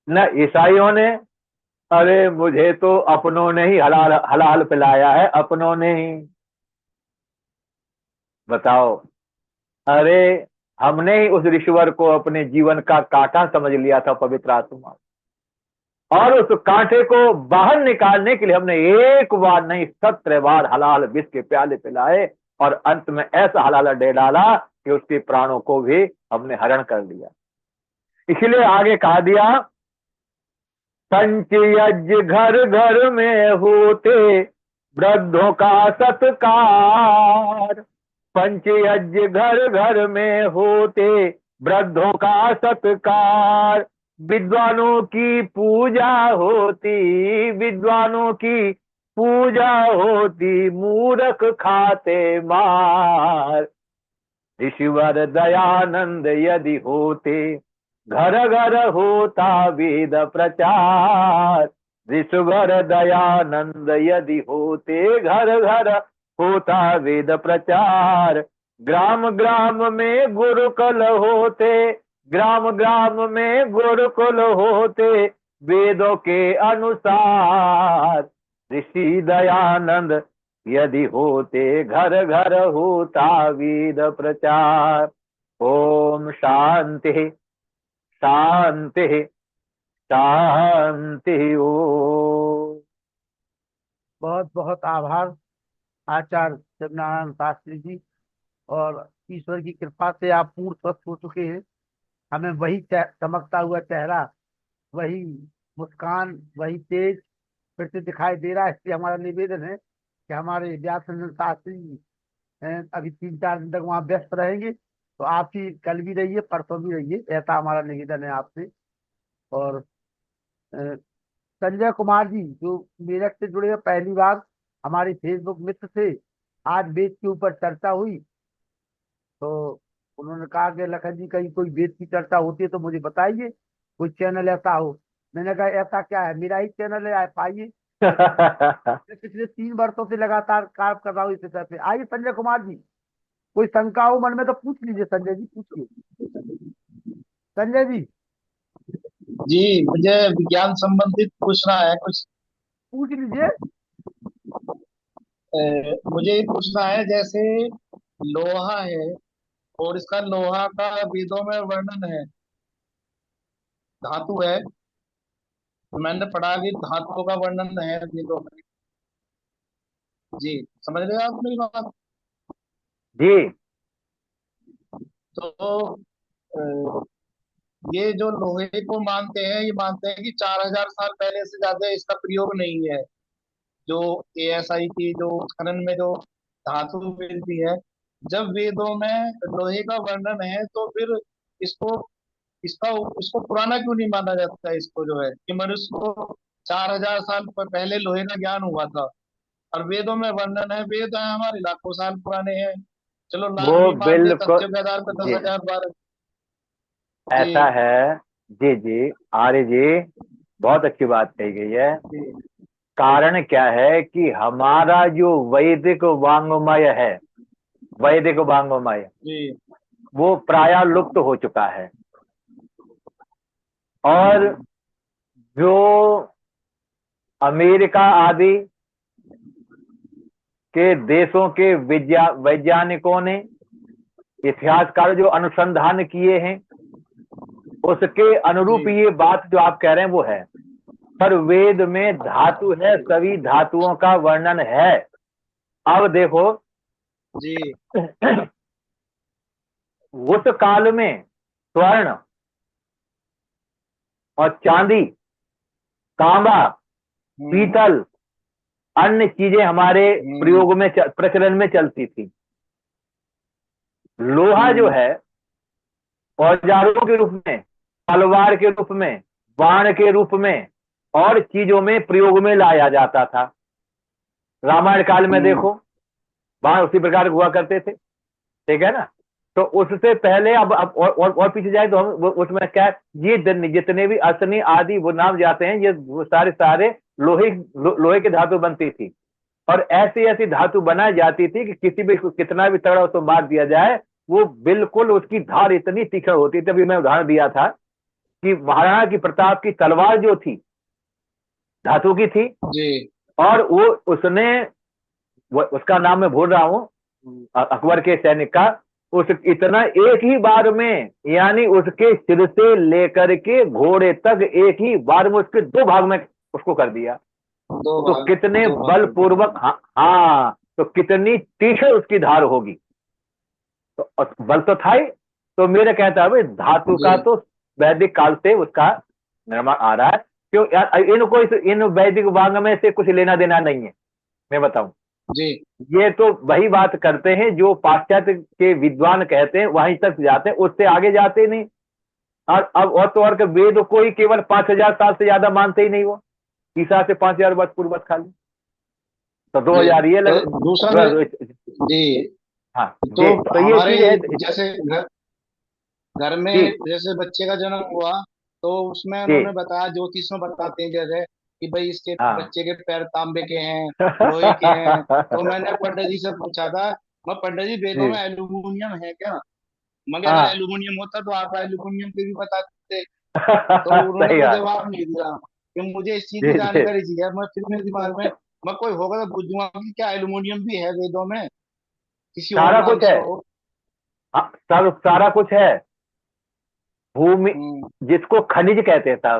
न ईसाइयों ने, अरे मुझे तो अपनों ने ही हलाल हलाल पिलाया है, अपनों ने ही। बताओ, अरे हमने ही उस ऋषिवर को अपने जीवन का कांटा समझ लिया था, पवित्र आत्मा, और उस कांटे को बाहर निकालने के लिए हमने एक बार नहीं 17 बार हलाल विष के प्याले पिलाए, और अंत में ऐसा हलाल दे डाला कि उसके प्राणों को भी हमने हरण कर लिया। इसलिए आगे कहा दिया, पंचयज्ञ घर घर में होते, वृद्धों का सत्कार। पंचयज्ञ घर घर में होते, वृद्धों का सत्कार। विद्वानों की पूजा होती, विद्वानों की पूजा होती, मूर्ख खाते मार। ऋषिवर दयानंद यदि होते, घर घर होता वेद प्रचार। ऋषिवर दयानंद यदि होते, घर घर होता वेद प्रचार। ग्राम ग्राम में गुरुकुल होते, ग्राम ग्राम में गुरुकुल होते, वेदों के अनुसार। ऋषि दयानंद यदि होते, घर घर होता वेद प्रचार। ओम शांति शांति शांति। ओ बहुत बहुत आभार आचार्य शिवनारायण शास्त्री जी। और ईश्वर की कृपा से आप पूर्ण स्वस्थ हो चुके हैं। हमें वही चमकता हुआ चेहरा, वही मुस्कान, वही तेज फिर से दिखाई दे रहा है। इसलिए हमारा निवेदन है कि हमारे व्यास रंजन शास्त्री जी अभी 3-4 दिन तक वहाँ व्यस्त रहेंगे, तो आप ही कल भी रहिए, परसों भी रहिए, ऐसा हमारा निवेदन है आपसे। और संजय कुमार जी जो मेरठ से जुड़े हैं पहली बार, हमारे फेसबुक मित्र से आज वेद के ऊपर चर्चा हुई, तो उन्होंने कहा कि लखन जी कहीं कोई वेद की चर्चा होती है तो मुझे बताइए, कोई चैनल ऐसा हो। मैंने कहा ऐसा क्या है, मेरा ही चैनल है, आप आइए। मैं पिछले 3 वर्षों से लगातार काम कर रहा हूँ इस विषय पे। आइए संजय कुमार जी, कोई शंका हो मन में तो पूछ लीजिए। संजय जी पूछिए। संजय जी जी, मुझे विज्ञान संबंधित पूछना है कुछ। पूछ लीजिए। मुझे ये पूछना है, जैसे लोहा है और इसका लोहा का वेदों में वर्णन है, धातु है, मैंने पढ़ा कि धातुओं का वर्णन है वेदों में। जी, समझ रहे हैं आप मेरी बात? जी तो अ, ये जो लोहे को मानते हैं, ये मानते हैं कि 4000 साल पहले से ज्यादा इसका प्रयोग नहीं है। जो एएसआई की जो खनन में जो धातु मिलती है, जब वेदों में लोहे का वर्णन है तो फिर इसको इसका इसको पुराना क्यों नहीं माना जाता है? इसको जो है कि मनुष्य को 4000 साल पहले लोहे का ज्ञान हुआ था, और वेदों में वर्णन है, वेद है हमारे लाखों साल पुराने हैं। चलो लाख वो नहीं मानते, बिल्कुल तथ्यों के आधार पर जी 10,000 बार। ऐसा जी है। जी जी आर्य जी, बहुत अच्छी बात कही गई है। जी कारण क्या है कि हमारा जो वैदिक वांग्मय है, वैदिक वांग्मय जी वो प्रायः लुप्त हो चुका है। और जो अमेरिका आदि के देशों के वैज्ञानिकों ने, इतिहासकार जो अनुसंधान किए हैं, उसके अनुरूप जी ये बात जो आप कह रहे हैं वो है। पर वेद में धातु है, सभी धातुओं का वर्णन है। अब देखो जी उस काल में स्वर्ण और चांदी, तांबा, हम्म पीतल, अन्य चीजें हमारे हम्म प्रयोग में प्रचलन में चलती थी। लोहा जो हम्म है औजारों के रूप में, तलवार के रूप में, बाण के रूप में और चीजों में प्रयोग में लाया जाता था। रामायण काल में हम्म देखो बाण उसी प्रकार के हुआ करते थे, ठीक है ना। तो उससे पहले अब और पीछे जाए तो हम उसमें क्या है, ये जितने भी असनी आदि वो नाम जाते हैं, ये वो सारे लोहे की धातु बनती थी। और ऐसी ऐसी धातु बनाई जाती थी कि किसी भी कितना भी तगड़ा उसको मार दिया जाए, वो बिल्कुल उसकी धार इतनी तीखण होती थी। अभी मैं उदाहरण दिया था कि महाराणा की प्रताप की तलवार जो थी धातु की थी, जी और वो उसका नाम मैं भूल रहा हूं, अकबर के सैनिक का, उस इतना एक ही बार में, यानी उसके सिर से लेकर के घोड़े तक एक ही बार में उसके 2 भाग में उसको कर दिया। दो तो भाग कितने दो भाग कर दिया। बलपूर्वक, हाँ हाँ, तो कितनी तीखण उसकी धार होगी। तो और बल तो था ही। तो मेरा कहता है भाई धातु जी का तो वैदिक काल से उसका निर्माण आ रहा है। क्यों यार, इनको इन वैदिक वांग्मय से कुछ लेना देना नहीं है, मैं बताऊं। जी ये तो वही बात करते हैं जो पाश्चात्य के विद्वान कहते हैं, वहीं तक जाते हैं, उससे आगे जाते नहीं। और अब और तो और के वेद को ही केवल 5,000 साल से ज्यादा मानते ही नहीं। वो ईसा से 5,000 वर्ष पूर्व खाली, तो दो जी। हजार ये तो दूसरा में जी, हाँ तो जी, तो ये हमारे चीज है। जैसे घर में जी जैसे बच्चे का जन्म हुआ, तो उसमें जी उन्होंने बताया, ज्योतिष में बताते हैं जैसे कि भाई इसके हाँ बच्चे के पैर तांबे के हैं, लोहे के हैं। तो मैंने पंडित जी से पूछा था, मैं पंडित जी वेदों जी में एल्यूमिनियम है क्या? मगर अगर हाँ एल्यूमिनियम होता तो आप एल्यूमिनियम के भी बताते। तो उन्होंने सही कोई बात। जवाब नहीं दिया कि मुझे इस चीज जी की जी जानकारी चाहिए। मैं फिर मेरे दिमाग में मैं कोई होगा तो पूछूंगा कि क्या एल्यूमिनियम भी है वेदों में किसी और सारा नाम कुछ से है। हो? हाँ, सारा कुछ है। भूमि हम्म जिसको खनिज कहते था,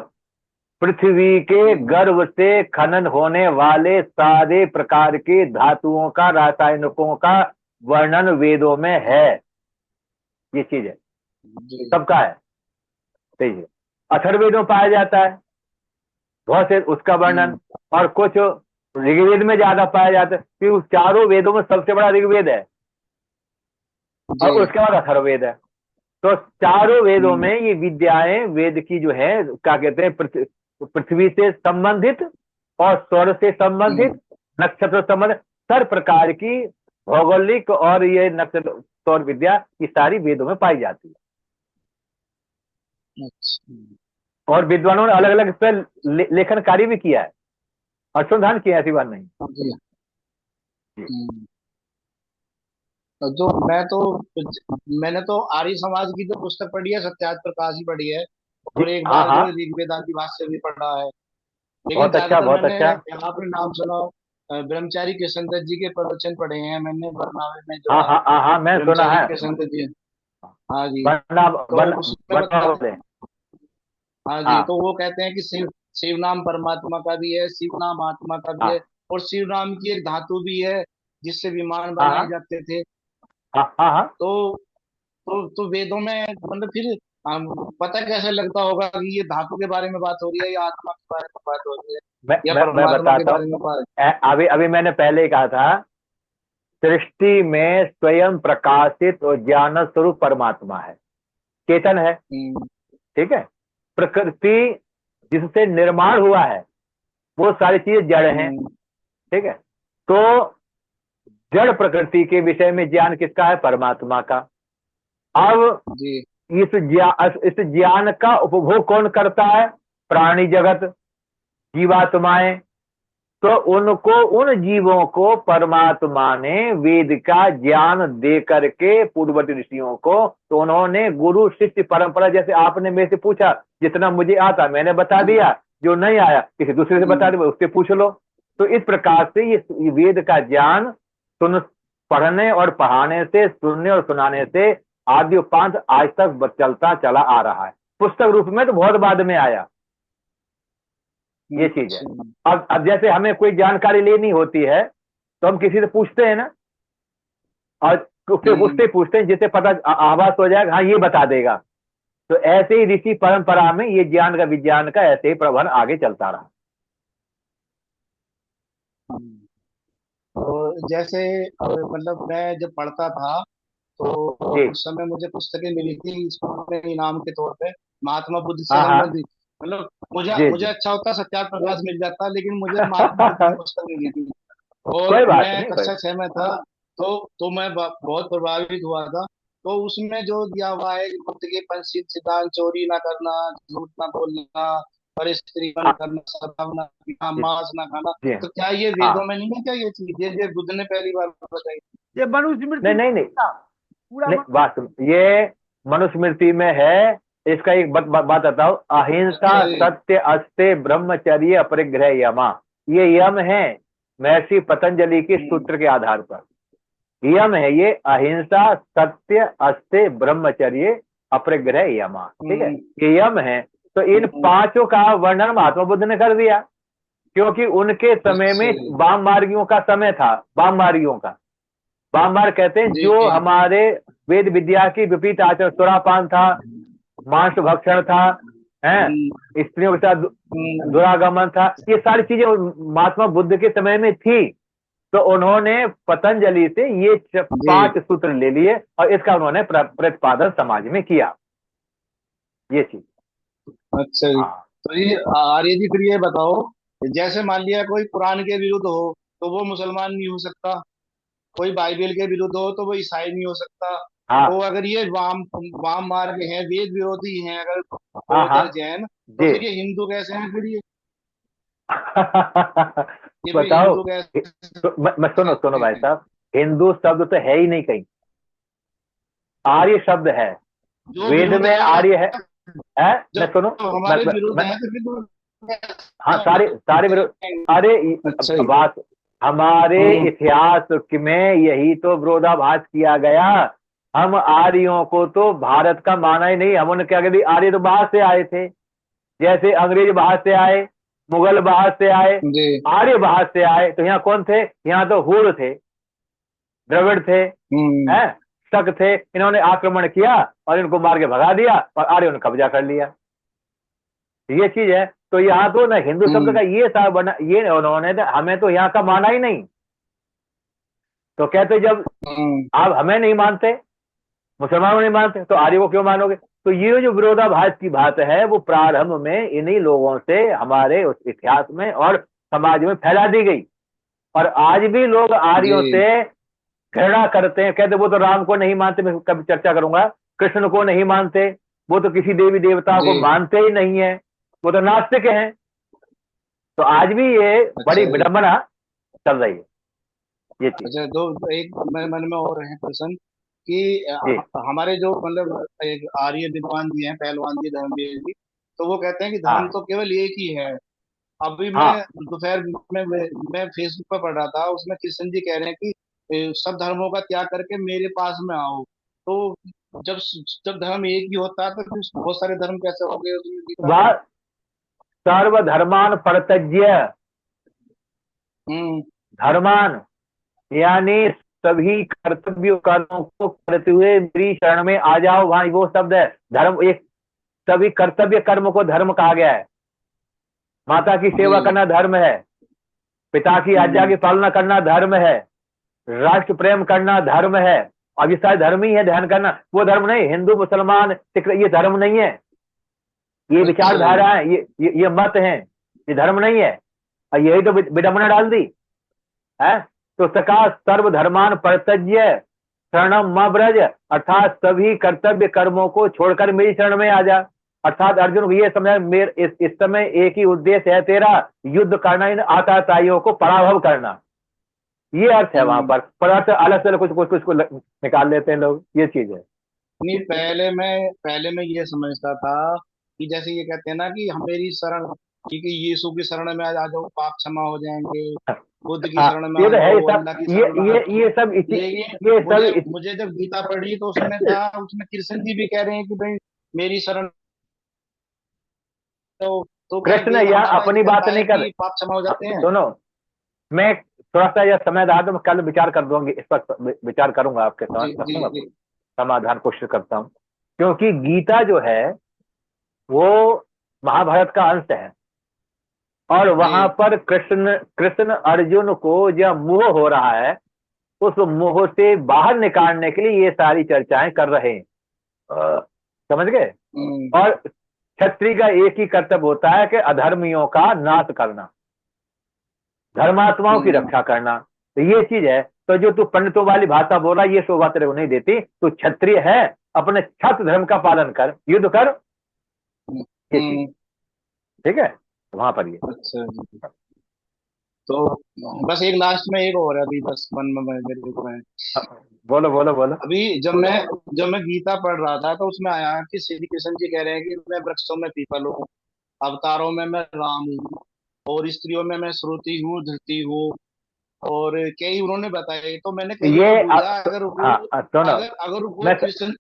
पृथ्वी के हम्म गर्भ से खनन होने वाले सारे प्रकार के धातुओं का, रासायनिकों का वर्णन वेदों में है। ये चीज है, जी सबका है। सही है। अथर्ववेद में पाया जाता है बहुत से उसका वर्णन। हम्म और कुछ ऋग्वेद में ज्यादा पाया जाता है, क्योंकि उस चारों वेदों में सबसे बड़ा ऋग्वेद है, जी और उसके बाद अथर्ववेद है। तो चारों वेदों हम्म में ये विद्याएं वेद की जो है, क्या कहते हैं, पृथ्वी से संबंधित और स्वर से हम्म संबंधित, नक्षत्र संबंध सर प्रकार की भौगोलिक और ये नक्षत्र सौर विद्या ये सारी वेदों में पाई जाती है। अच्छा। और विद्वानों ने अलग अलग इस पर लेखन कार्य भी किया है, अनुसंधान किया है, ऐसी बात नहीं। जी। जी। जो मैंने तो आर्य समाज की जो पुस्तक पढ़ी है सत्यार्थ प्रकाश ही पढ़ी है, और एक हाँ बार हाँ, जो ऋग्वेद आदि भाष्य भी पढ़ा है। लेकिन बहुत अच्छा, ज्यादातर बहुत मैंने अच्छा। यहाँ पे नाम सुना ब्रह्मचारी कृष्ण दत्त जी के प्रवचन पढ़े हैं मैंने बरनावे में जो हाँ है हाँ हाँ हाँ, मैं सुना ब्रह्मचारी है। कृष्ण दत्त जी। हाँ जी। वरना तो वरना उसमें वरना बताते बोले। हाँ जी, हाँ तो वो कहते हैं कि शिव शिव नाम परमात्मा का भी है, शिव नाम आत्मा का भी है, हाँ और शिव नाम की एक धातु भी है जिससे विमान हाँ बनाए हाँ जाते थे। हाँ हाँ हाँ। तो तो वेदों में मतलब फिर पता कैसे लगता होगा कि ये धातु के बारे में बात हो रही है या आत्मा के बारे में बात हो रही है या मैं परमात्मा के बताता बारे हूँ। में बात। अभी अभी मैंने पहले ही कहा था, सृष्टि में स्वयं प्रकाशित और ज्ञान स्वरूप परमात्मा है, चेतन है, हम्म, ठीक है। प्रकृति जिससे निर्माण हुआ है वो सारी चीजें जड़ हैं, हम्म, ठीक है। तो जड़ प्रकृति के विषय में ज्ञान किसका है? परमात्मा का। अब जी इस ज्ञान का उपभोग कौन करता है? प्राणी जगत, जीवात्माएं। तो उनको, उन जीवों को परमात्मा ने वेद का ज्ञान दे करके पूर्ववर्ती ऋषियों को, तो उन्होंने गुरु शिष्य परंपरा, जैसे आपने मेरे से पूछा, जितना मुझे आता मैंने बता दिया, जो नहीं आया किसी दूसरे से बता दिया, उससे पूछ लो। तो इस प्रकार से ये वेद का ज्ञान सुन पढ़ने और पढ़ाने से, सुनने और सुनाने से आदि उपांत आज तक चलता चला आ रहा है। पुस्तक रूप में तो बहुत बाद में आया, ये चीज है। अच्छा, अब जैसे हमें कोई जानकारी लेनी होती है तो हम किसी से पूछते हैं ना, और उससे हम्म, उससे पूछते हैं जिससे पता आभास हो जाएगा, हाँ ये बता देगा। तो ऐसे ही ऋषि परंपरा में ये ज्ञान का, विज्ञान का ऐसे ही प्रवहन आगे चलता रहा। तो जैसे मतलब मैं जब पढ़ता था तो जी। उस समय मुझे पुस्तकें मिली थी स्कूल में इनाम के तौर पे, महात्मा बुद्ध से हाँ हाँ। संबंधित। मतलब मुझे जी मुझे जी। अच्छा होता सत्यार्थ प्रकाश मिल जाता, लेकिन मुझे महात्मा बुद्ध की पुस्तक मिली थी। और कोई बात मैं नहीं, कोई। कक्षा 6 में था। तो मैं बहुत प्रभावित हुआ था। तो उसमें जो दिया हुआ है कि बुद्ध के पंचशील सिद्धांत, चोरी ना करना, झूठ ना बोलना, पर स्त्री का ना हाँ करना, शराब ना पीना, जी मांस ना खाना, जी। तो क्या ये हाँ, वेदों में नहीं है? क्या ये चीज ये बुद्ध ने पहली बार बताई? ये मनुस्मृति नहीं में नहीं नहीं था, पूरा नहीं, बात सुन, ये मनुस्मृति में है। इसका एक बात बताओ, अहिंसा अच्छा जी। सत्य अस्ते ब्रह्मचर्य अपरिग्रह यमा, ये यम है महर्षि पतंजलि के हम्म, सूत्र के आधार पर। यम है ये, अहिंसा सत्य अस्ते ब्रह्मचर्य अपरिग्रह यमा, ठीक है, हम्म, ये यम है। तो इन हम्म, पांचों का वर्णन महात्मा बुद्ध ने कर दिया, क्योंकि उनके समय अच्छा में जी। वाम मार्गियों का समय था। वाम मार्गियों का, वाम मार्ग कहते हैं जी जो जी। हमारे वेद विद्या की विपरीत आचरण, सुरापान था, मांस भक्षण था, है, हम्म, स्त्रियों के साथ हम्म, दुरागमन था, ये सारी चीजें महात्मा बुद्ध के समय में थी। तो उन्होंने पतंजलि से ये जी। 5 सूत्र ले लिए और इसका उन्होंने प्रतिपादन समाज में किया, ये चीज। अच्छा जी। हाँ तो ये आर्य जी फिर ये बताओ, जैसे मान लिया कोई कुरान के विरुद्ध हो तो वो मुसलमान नहीं हो सकता, कोई बाइबल के विरुद्ध हो तो वो ईसाई नहीं हो सकता। तो हाँ अगर ये वाम वाम मार्ग हैं, वेद विरोधी हैं, अगर हाँ बौद्ध हाँ। और जैन, तो जी। फिर ये हिंदू कैसे हैं? फिर ये फिर बताओ, हिंदू कैसे तो मैं सुनो सुनो हैं? भाई साहब, हिंदू शब्द तो है ही नहीं कहीं, आर्य शब्द है। जो वेद विरोध में है, आर्य है जो मैं सुनो, हमारे विरुद्ध है तो फिर तो हाँ, सारे सारे विरोध। अरे अच्छा जी। बात, हमारे हम्म, इतिहास में यही तो विरोधाभास किया गया। हम आर्यों को तो भारत का माना ही नहीं, हम उन्हें क्या कहते, आर्य तो बाहर से आए थे, जैसे अंग्रेज बाहर से आए, मुगल बाहर से आए, जी। आर्य बाहर से आए। तो यहाँ कौन थे? यहाँ तो हूण थे, द्रविड़ थे, हम्म, हैं, शक थे। इन्होंने आक्रमण किया और इनको मार के भगा दिया और आर्यों ने कब्जा कर लिया, ये चीज है। तो यहाँ तो ना हिंदू शब्द हम्म, का ये साहब बना, ये उन्होंने तो, हमें तो यहाँ का माना ही नहीं। तो कहते जब हम्म, आप हमें नहीं मानते, मुसलमानों नहीं मानते, तो आर्य को क्यों मानोगे? तो ये जो विरोधाभास की बात है वो प्रारंभ में इन्हीं लोगों से हमारे उस इतिहास में और समाज में फैला दी गई। और आज भी लोग आर्यों जी से घृणा करते हैं, कहते वो तो राम को नहीं मानते, मैं कभी चर्चा करूंगा, कृष्ण को नहीं मानते, वो तो किसी देवी देवता को जी। मानते ही नहीं है, वो तो नास्तिक हैं। तो आज भी ये बड़ी अच्छा जी। विडंबना चल रही है ये चीज। अच्छा, तो एक मेरे मन में और है प्रश्न कि जी हमारे जो मतलब एक आर्य विद्वान जी हैं, पहलवान जी, धर्मवीर जी, तो वो कहते हैं कि धर्म हाँ तो केवल एक ही है। अभी मैं हाँ दोपहर में मैं फेसबुक पर पढ़ रहा था, उसमें कृष्ण जी कह रहे हैं कि सब धर्मों का त्याग करके मेरे पास में आओ। तो जब जब धर्म एक ही होता है तो फिर बहुत सारे धर्म कैसे हो गए उसमें गीता में? वह सर्वधर्मान परित्यज्य, हम्म। धर्मान यानी सभी कर्तव्य कर्मों को करते हुए मेरी शरण में आ जाओ, भाई वो शब्द है धर्म। एक सभी कर्तव्य कर्म को धर्म कहा गया है। माता की सेवा जी। करना धर्म है, पिता की आज्ञा हम्म। की पालना करना धर्म है, राष्ट्र प्रेम करना धर्म है। अब ये सारे धर्म ही है, ध्यान करना, वो धर्म नहीं, हिंदू मुसलमान सिख ये धर्म नहीं है, ये अच्छा जी। विचारधारा है, ये मत है, ये धर्म नहीं है। और यही तो विडंबना डाल दी है। तो सका सर्वधर्मान परित्यज्य शरणम मम व्रज, अर्थात सभी कर्तव्य कर्मों को छोड़कर मेरी शरण में आ जा। अर्थात अर्जुन को ये समझा, मेरे इस समय एक ही उद्देश्य है तेरा, युद्ध करना, इन आताताइयों को पराभव करना, ये अर्थ है वहां हम्म। पर अर्थ अलग से कुछ को निकाल लेते हैं लोग, ये चीज है। नहीं, पहले मैं ये समझता था कि जैसे ये कहते हैं ना कि हम मेरी शरण, क्योंकि यीशु की शरण में आ जाओ पाप क्षमा हो जाएंगे, बुद्ध की हाँ शरण में ये आ तो है, जाओ अल्लाह की शरण में आ जाओ। ये सब लेकिन ये मुझे सब मुझे जब गीता पढ़ी तो उसमें था, उसमें कृष्ण जी भी कह रहे हैं कि भाई मेरी शरण। तो क्या कृष्ण वेद यहाँ हमारा ये अपनी बात कहता है नहीं कर कि पाप क्षमा हो हाँ, जाते हैं? सुनो, मैं थोड़ा सा यह समय रहा तो मैं कल विचार कर दूंगी, इस पर विचार करूंगा, आपके जी साथ जी रखूंगा, जी। समाधान कोशिश करता हूँ। क्योंकि गीता जो है वो महाभारत का अंश है, और वहां जी। पर कृष्ण कृष्ण अर्जुन को जब मोह हो रहा है, उस मोह से बाहर निकालने के लिए ये सारी चर्चाएं कर रहे हैं। समझ गए? हम्म। और क्षत्रिय का एक ही कर्तव्य होता है कि अधर्मियों का नाश करना, धर्मात्माओं की हम्म। रक्षा करना। तो ये चीज है। तो जो तू पंडितों वाली भाषा बोला, ये शोभा तेरे को नहीं देती। तू क्षत्रिय है, अपने छत्र धर्म का पालन कर, युद्ध कर, ये चीज, हम्म। ठीक है, वहां पर ये। अच्छा जी। तो बस एक लास्ट में एक और है अभी, बस मन में मेरे को है। बोलो बोलो बोलो। अभी जब मैं गीता पढ़ रहा था तो उसमें आया कि श्री कृष्ण जी कह रहे हैं कि मैं वृक्षों में पीपल हूँ, अवतारों में मैं राम हूँ, और स्त्रियों में मैं श्रुति हूँ, धृति हूँ, और कई उन्होंने बताए। तो मैंने कई ये बार पूछा, अगर वो सुनो, अगर अगर वो मैं कृष्ण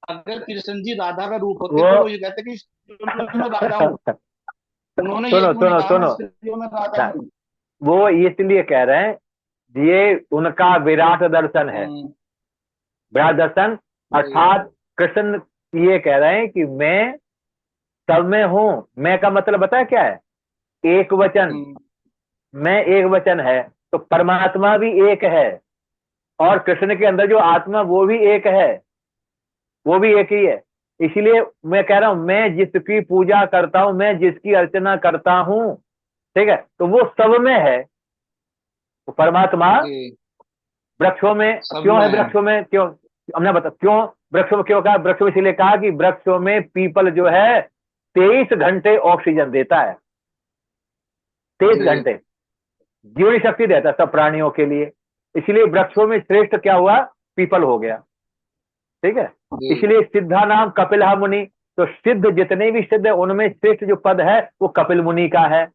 अगर कृष्ण जी राधा का रूप होते वो तो वो ये कहते कि स्त्रियों में मैं राधा हूँ। उन्होंने ये सुनो क्यों नहीं सुनो कहा मैं सुनो, स्त्रियों में राधा ना, हूँ? वो इसलिए कह रहे हैं, ये उनका विराट दर्शन है। हम्म। विराट दर्शन जी। अर्थात कृष्ण ये कह रहे हैं कि मैं सब में हूं। मैं का मतलब बताया क्या है? एक वचन, हम्म। मैं एक वचन है। तो परमात्मा भी एक है, और कृष्ण के अंदर जो आत्मा वो भी एक है, वो भी एक ही है। इसलिए मैं कह रहा हूं, मैं जिसकी पूजा करता हूं, मैं जिसकी अर्चना करता हूं, ठीक है, तो वो सब में है। वो परमात्मा जी। वृक्षों में सब क्यों में है? है। वृक्षों में क्यों, हमने बता क्यों वृक्षों में क्यों कहा? वृक्षों में इसलिए कहा कि वृक्षों में पीपल जो है 23 घंटे ऑक्सीजन देता है, 23 घंटे जी जीवनी शक्ति देता है सब प्राणियों के लिए। इसलिए वृक्षों में श्रेष्ठ क्या हुआ? पीपल हो गया, ठीक है। जी। इसलिए सिद्धा नाम कपिल मुनि। तो सिद्ध जितने भी सिद्ध है उनमें श्रेष्ठ जो पद है वो कपिल मुनि का है।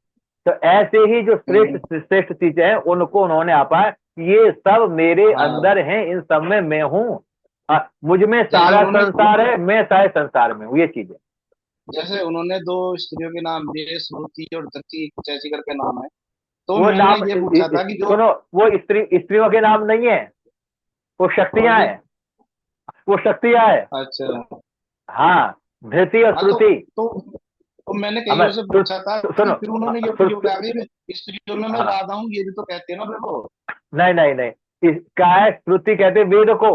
तो ऐसे ही जो हम्म। श्रेष्ठ श्रेष्ठ चीजें हैं उनको उन्होंने आपा, ये सब मेरे हाँ, अंदर हैं, इन सब में मैं हूं, मुझ में जैसे सारा उन्होंने संसार है, मैं सारे संसार में हूं, ये चीज है। जैसे उन्होंने दो स्त्रियों के नाम दिए, श्रुति और धृति, कुछ ऐसी करके नाम है। तो वो मैंने नाम ये पूछा था कि जो सुनो, वो स्त्रियों के नाम नहीं है, वो और शक्तियां जी। हैं, वो शक्तियां है। अच्छा। हाँ, धृति और हाँ, श्रुति। तो मैंने अब कईयों से पूछा था कि सुनो, फिर उन्होंने ये सुन, ये कहा कि स्त्रियों में मैं हाँ, राधा हूँ, ये भी तो कहते हैं ना फिर वो। नहीं नहीं नहीं, क्या है, श्रुति कहते वेद को,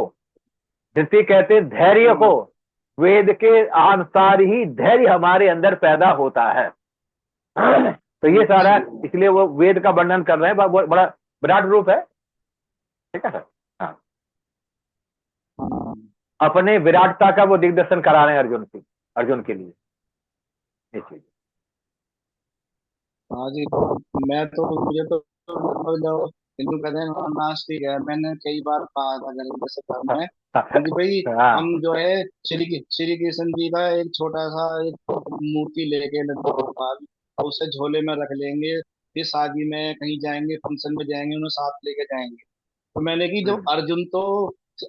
धृति कहते धैर्य को। हम्म। वेद के अनुसार ही धैर्य हमारे अंदर पैदा होता है। तो ये सारा, हम्म। इसलिए वो वेद का वर्णन कर रहे हैं, बड़ा विराट रूप है, ठीक है सर। हाँ, अपने विराटता का वो दिग्दर्शन करा रहे हैं अर्जुन के लिए ये चीज। हाँ जी। तो मैं तो मुझे तो जो हिंदू कहते हैं नास्तिक है, मैंने कई बार कहा था घर में सफर में कि भाई हम हाँ जो है श्री कृष्ण जी का एक छोटा सा एक मूर्ति लेके लड्डू गोपाल और उसे झोले में रख लेंगे, फिर शादी में कहीं जाएंगे, फंक्शन में जाएंगे, उन्हें साथ लेके जाएंगे। तो मैंने की जो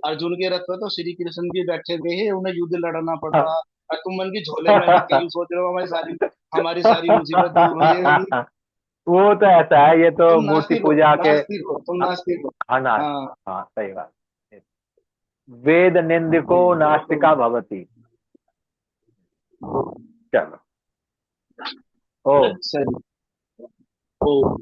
अर्जुन के रथ पे तो श्री कृष्ण जी बैठे हुए हैं, उन्हें युद्ध लड़ना पड़ रहा, और तुम मन की झोले में रख के यूं सोच रहे हो हमारी सारी मुसीबत दूर हो जाएगी। वो तो ऐसा है, ये तो तुम मूर्ति नास्तिक हो, पूजा के। नास्तिक हो, तुम नास्तिक हो। हाँ ना, हाँ हाँ सही बात। वेद निंदिको नास्तिका भवती। चलो, ओ अच्छा जी। ओ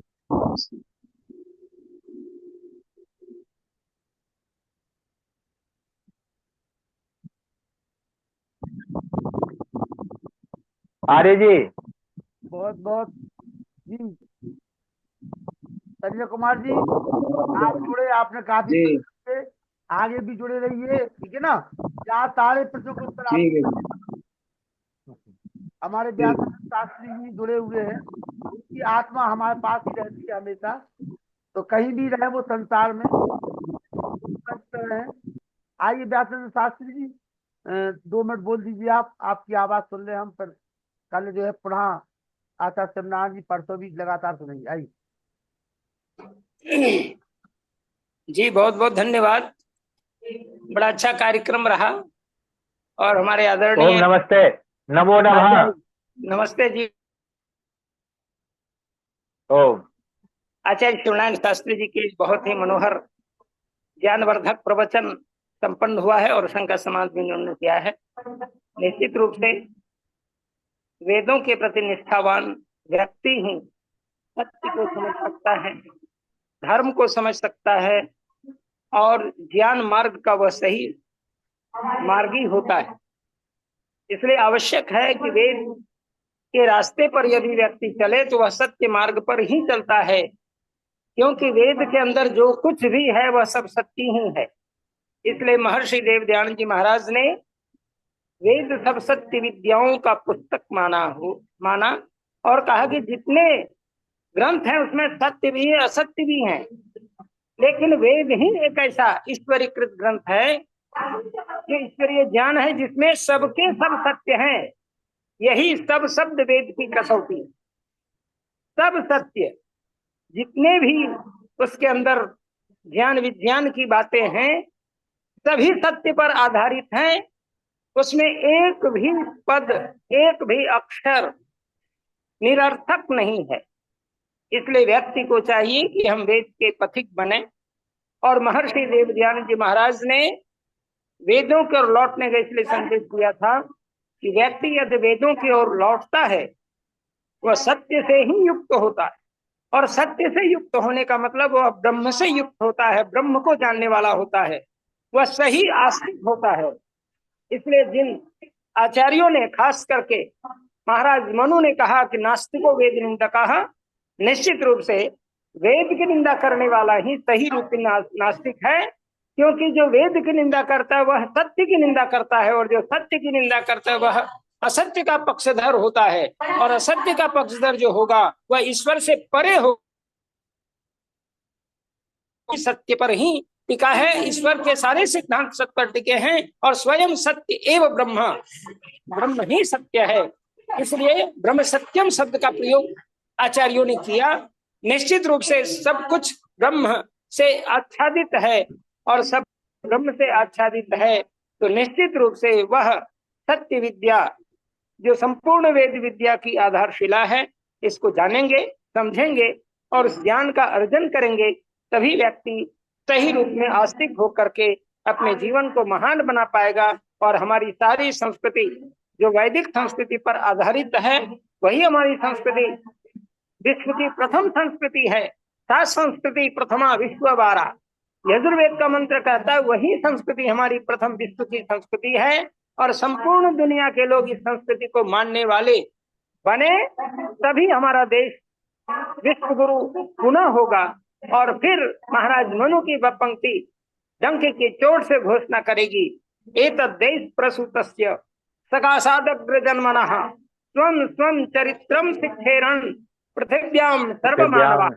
आर्य जी। बहुत बहुत जी, संजय कुमार जी, आप जुड़े, आपने काफी जी प्रश्न पूछे, आगे भी जुड़े रहिए, ठीक है ना। यहाँ सारे प्रश्नों के उत्तर आप, ठीक है जी, हमारे ठीक व्यास शास्त्री जी जुड़े हुए हैं, उनकी आत्मा हमारे पास ही रहती है हमेशा, तो कहीं भी रहे वो संसार में स्वस्थ रहे। आइए व्यास शास्त्री जी, 2 मिनट बोल दीजिए, आप, आपकी आवाज सुन ले हम, पर कल जो है पुनः आचार्य सत्यनारायण जी परसों भी लगातार सुनेंगे। आइए। जी बहुत बहुत धन्यवाद, बड़ा अच्छा कार्यक्रम रहा। और हमारे ओम आदरणीय नमस्ते, नमो नमः। आचार्य, नमस्ते जी, ओम। आचार्य शिवनारायण शास्त्री जी के बहुत ही मनोहर ज्ञानवर्धक प्रवचन संपन्न हुआ है और संघ का समाज भी उन्होंने किया है। निश्चित रूप से वेदों के प्रति निष्ठावान व्यक्ति ही सत्य को समझ सकता है, धर्म को समझ सकता है और ज्ञान मार्ग का वह सही मार्गी होता है। इसलिए आवश्यक है कि वेद के रास्ते पर यदि व्यक्ति चले तो वह सत्य मार्ग पर ही चलता है, क्योंकि वेद के अंदर जो कुछ भी है वह सब सत्य ही है। इसलिए महर्षि देवदयानंद जी महाराज ने वेद सब सत्य विद्याओं का पुस्तक माना और कहा कि जितने ग्रंथ हैं उसमें सत्य भी है असत्य भी है, लेकिन वेद ही एक ऐसा ईश्वरीकृत ग्रंथ है कि ईश्वरीय ज्ञान है जिसमें सबके सब सत्य हैं। यही सब शब्द वेद की कसौटी, सब सत्य जितने भी उसके अंदर ज्ञान विज्ञान की बातें हैं सभी सत्य पर आधारित हैं। उसमें एक भी पद, एक भी अक्षर निरर्थक नहीं है। इसलिए व्यक्ति को चाहिए कि हम वेद के पथिक बने। और महर्षि देवदयानंद जी महाराज ने वेदों की ओर लौटने का इसलिए संदेश दिया था कि व्यक्ति यदि वेदों की ओर लौटता है वह सत्य से ही युक्त होता है, और सत्य से युक्त होने का मतलब वह ब्रह्म से युक्त होता है, ब्रह्म को जानने वाला होता है, वह सही आस्तिक होता है। इसलिए जिन आचार्यों ने खास करके महाराज मनु ने कहा कि नास्तिको वेद निंदकाः, निश्चित रूप से वेद की निंदा करने वाला ही सही रूप नास्तिक है, क्योंकि जो वेद की निंदा करता है वह सत्य की निंदा करता है, और जो सत्य की निंदा करता है वह असत्य का पक्षधर होता है, और असत्य का पक्षधर जो होगा वह ईश्वर से परे हो, सत्य पर ही टिका है। ईश्वर के सारे सिद्धांत सत्य पर टिके हैं और स्वयं सत्य एवं ब्रह्म, ब्रह्म ही सत्य है। इसलिए ब्रह्म सत्यम शब्द का प्रयोग आचार्यों ने किया। निश्चित रूप से सब कुछ ब्रह्म से आच्छादित है और सब ब्रह्म से आच्छादित है, तो निश्चित रूप से वह सत्य विद्या जो संपूर्ण वेद विद्या की आधारशिला है, इसको जानेंगे, समझेंगे और उस ज्ञान का अर्जन करेंगे, तभी व्यक्ति सही रूप में आस्तिक होकर के अपने जीवन को महान बना पाएगा। और हमारी सारी संस्कृति जो वैदिक संस्कृति पर आधारित है वही हमारी संस्कृति विश्व की प्रथम संस्कृति है। सा संस्कृति प्रथमा विश्ववारा, यजुर्वेद का मंत्र कहता है वही संस्कृति हमारी प्रथम विश्व की संस्कृति है, और संपूर्ण दुनिया के लोग इस संस्कृति को मानने वाले बने तभी हमारा देश विश्व गुरु पुनः होगा। और फिर महाराज मनु की वह पंक्ति डंक की चोट से घोषणा करेगी, एतद् देश प्रसूतस्य सकाशादग्र जन्मनः स्वं स्वं चरित्रम शिक्षेरन् पृथिव्याम सर्वमानवाः।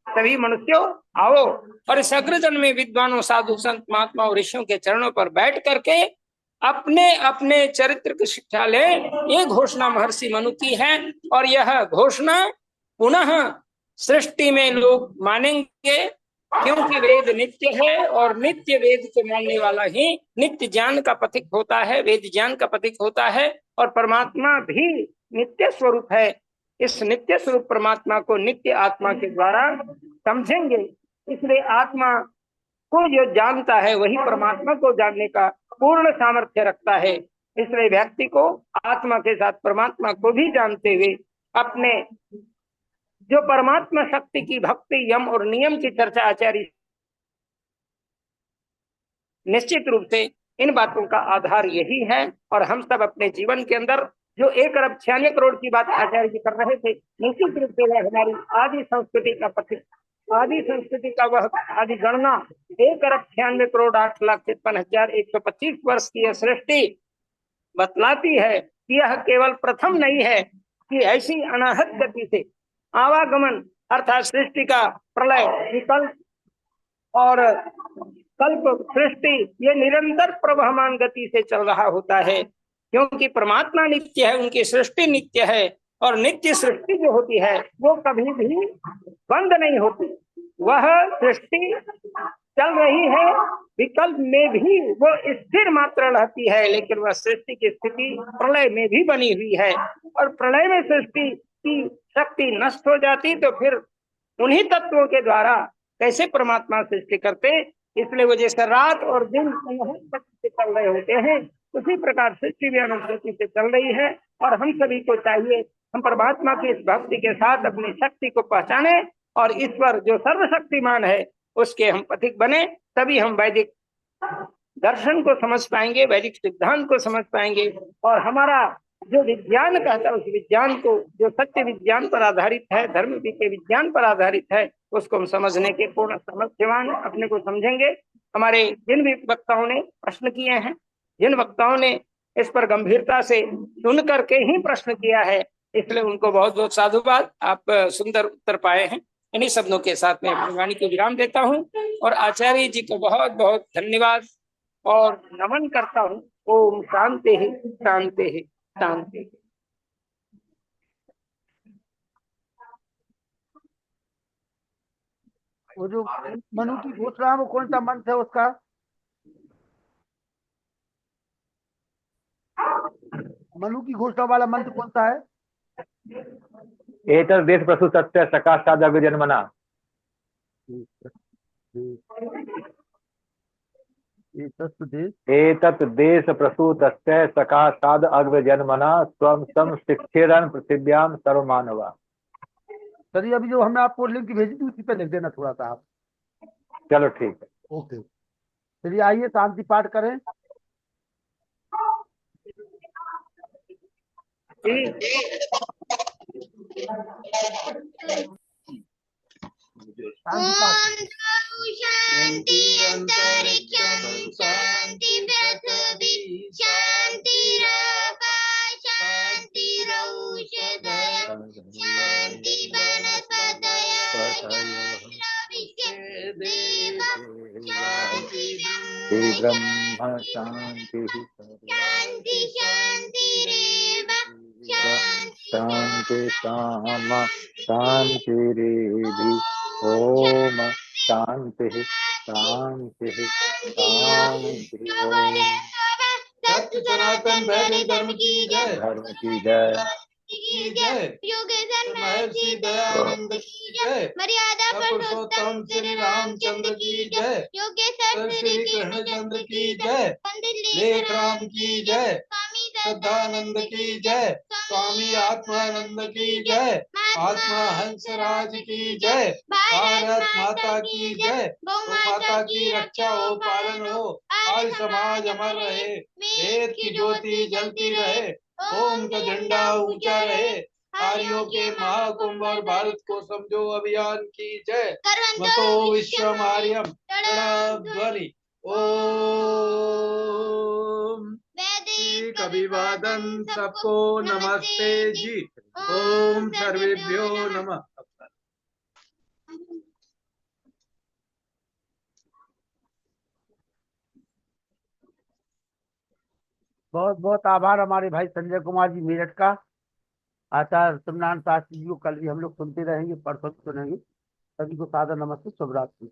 सभी मनुष्यों आओ और इस अग्रजन में विद्वानों, साधु, संत, महात्माओं, ऋषियों के चरणों पर बैठ करके अपने अपने चरित्र की शिक्षा ले। ये घोषणा महर्षि मनु की है और यह घोषणा पुनः सृष्टि में लोग मानेंगे, क्योंकि वेद नित्य है और नित्य वेद को मानने वाला ही नित्य ज्ञान का पथिक होता है, वेद ज्ञान का पथिक होता है। और परमात्मा भी नित्य स्वरूप है। इस नित्य स्वरूप परमात्मा को नित्य आत्मा के द्वारा समझेंगे। इसलिए आत्मा को जो जानता है वही परमात्मा को जानने का पूर्ण सामर्थ्य रखता है। इसलिए व्यक्ति को आत्मा के साथ परमात्मा को भी जानते हुए अपने जो परमात्मा शक्ति की भक्ति, यम और नियम की चर्चा आचार्य निश्चित रूप से इन बातों का आधार यही है। और हम सब अपने जीवन के अंदर जो 1 अरब 96 करोड़ की बात आचार्य जी कर रहे थे, निश्चित रूप से वह हमारी आदि संस्कृति का पथिक, आदि संस्कृति का वह आदि गणना 1 अरब 96 करोड़ 8,53,125 वर्ष की यह सृष्टि बतलाती है कि यह केवल प्रथम नहीं है कि ऐसी अनाहत गति से आवागमन अर्थात सृष्टि का प्रलय, विकल्प और कल्प सृष्टि ये निरंतर प्रवहमान गति से चल रहा होता है। क्योंकि परमात्मा नित्य है, उनकी सृष्टि नित्य है और नित्य सृष्टि जो होती है वो कभी भी बंद नहीं होती। वह सृष्टि चल रही है, विकल्प में भी वो स्थिर मात्र रहती है, लेकिन वह सृष्टि की स्थिति प्रलय में भी बनी हुई है। और प्रलय में सृष्टि की शक्ति नष्ट हो जाती तो फिर उन्हीं तत्वों के द्वारा कैसे परमात्मा सृष्टि करते। इसलिए वो जैसे रात और दिन से चल रहे होते हैं, उसी प्रकार सृष्टि भी अनुगति से चल रही है। और हम सभी को चाहिए हम परमात्मा की इस भक्ति के साथ अपनी शक्ति को पहचाने और ईश्वर जो सर्वशक्तिमान है उसके हम पथिक बने। तभी हम वैदिक दर्शन को समझ पाएंगे, वैदिक सिद्धांत को समझ पाएंगे और हमारा जो विज्ञान कहता है उस विज्ञान को, जो सत्य विज्ञान पर आधारित है, धर्म के विज्ञान पर आधारित है, उसको हम समझने के पूर्ण सामर्थ्यवान अपने को समझेंगे। हमारे जिन भी वक्ताओं ने प्रश्न किए हैं, जिन वक्ताओं ने इस पर गंभीरता से सुन करके ही प्रश्न किया है, इसलिए उनको बहुत बहुत साधुवाद। आप सुंदर उत्तर पाए हैं। इन्हीं शब्दों के साथ मैं अपनी वाणी को विराम देता हूँ और आचार्य जी को बहुत बहुत धन्यवाद और नमन करता हूँ। ओम शांति ही शांति ही शांति। वो जो मनु की घोषणा वो कौन सा मंत्र है उसका? मनु की घोषणा वाला मंत्र कौन सा है? एतद् देश प्रसूतस्य सकाशात् अग्रजन्मना। एतत् देश प्रसूतस्य सकाशात् अग्रजन्मना स्वं स्वं शिक्षेरन् पृथिव्यां सर्वमानवा। सर अभी जो हमने आपको लिंक भेजी थी उसी पे लिख देना थोड़ा सा आप। चलो ठीक है। ओके, चलिए आइए शांति पाठ करें। शांति अंतरिक्षं शांति पृथ्वी शांतिराकाश शांतिरौषधयः शांति वनस्पतयः शांति ब्रह्म शांति शांति शांतिरेव शांति शाम शांतिरेधि ओम शांति शांति शांति ओम। सत्य सनातन वैदिक धर्म की जय। धर्म की जय। योगेश्वर महर्षि दयानंद की जय। मर्यादा पुरुषोत्तम श्री रामचंद्र की जय। योगेश्वर श्री कृष्णचंद्र की जय। पंडित लेखराम की जय। स्वामी सदानंद की जय। स्वामी आत्मानंद की जय। आत्मा हंसराज की जय। भारत माता की जय। गौ माता की रक्षा हो, पालन हो, आर्य समाज अमर रहे, वेद की ज्योति जलती रहे, ओम का झंडा ऊंचा रहे, आर्यों के महाकुंभ और भारत को समझो अभियान की जय। मतो विश्वमार्यम ध्वनि ओम। वैदिक अभिवादन सबको नमस्ते जी। ओम सर्वेभ्यो नमः। बहुत बहुत आभार हमारे भाई संजय कुमार जी मेरठ का। आचार्य सत्यनारायण शास्त्री जी को कल भी हम लोग सुनते रहेंगे, परसों भी सुनेंगे। सभी को सादर नमस्ते, शुभ रात्रि।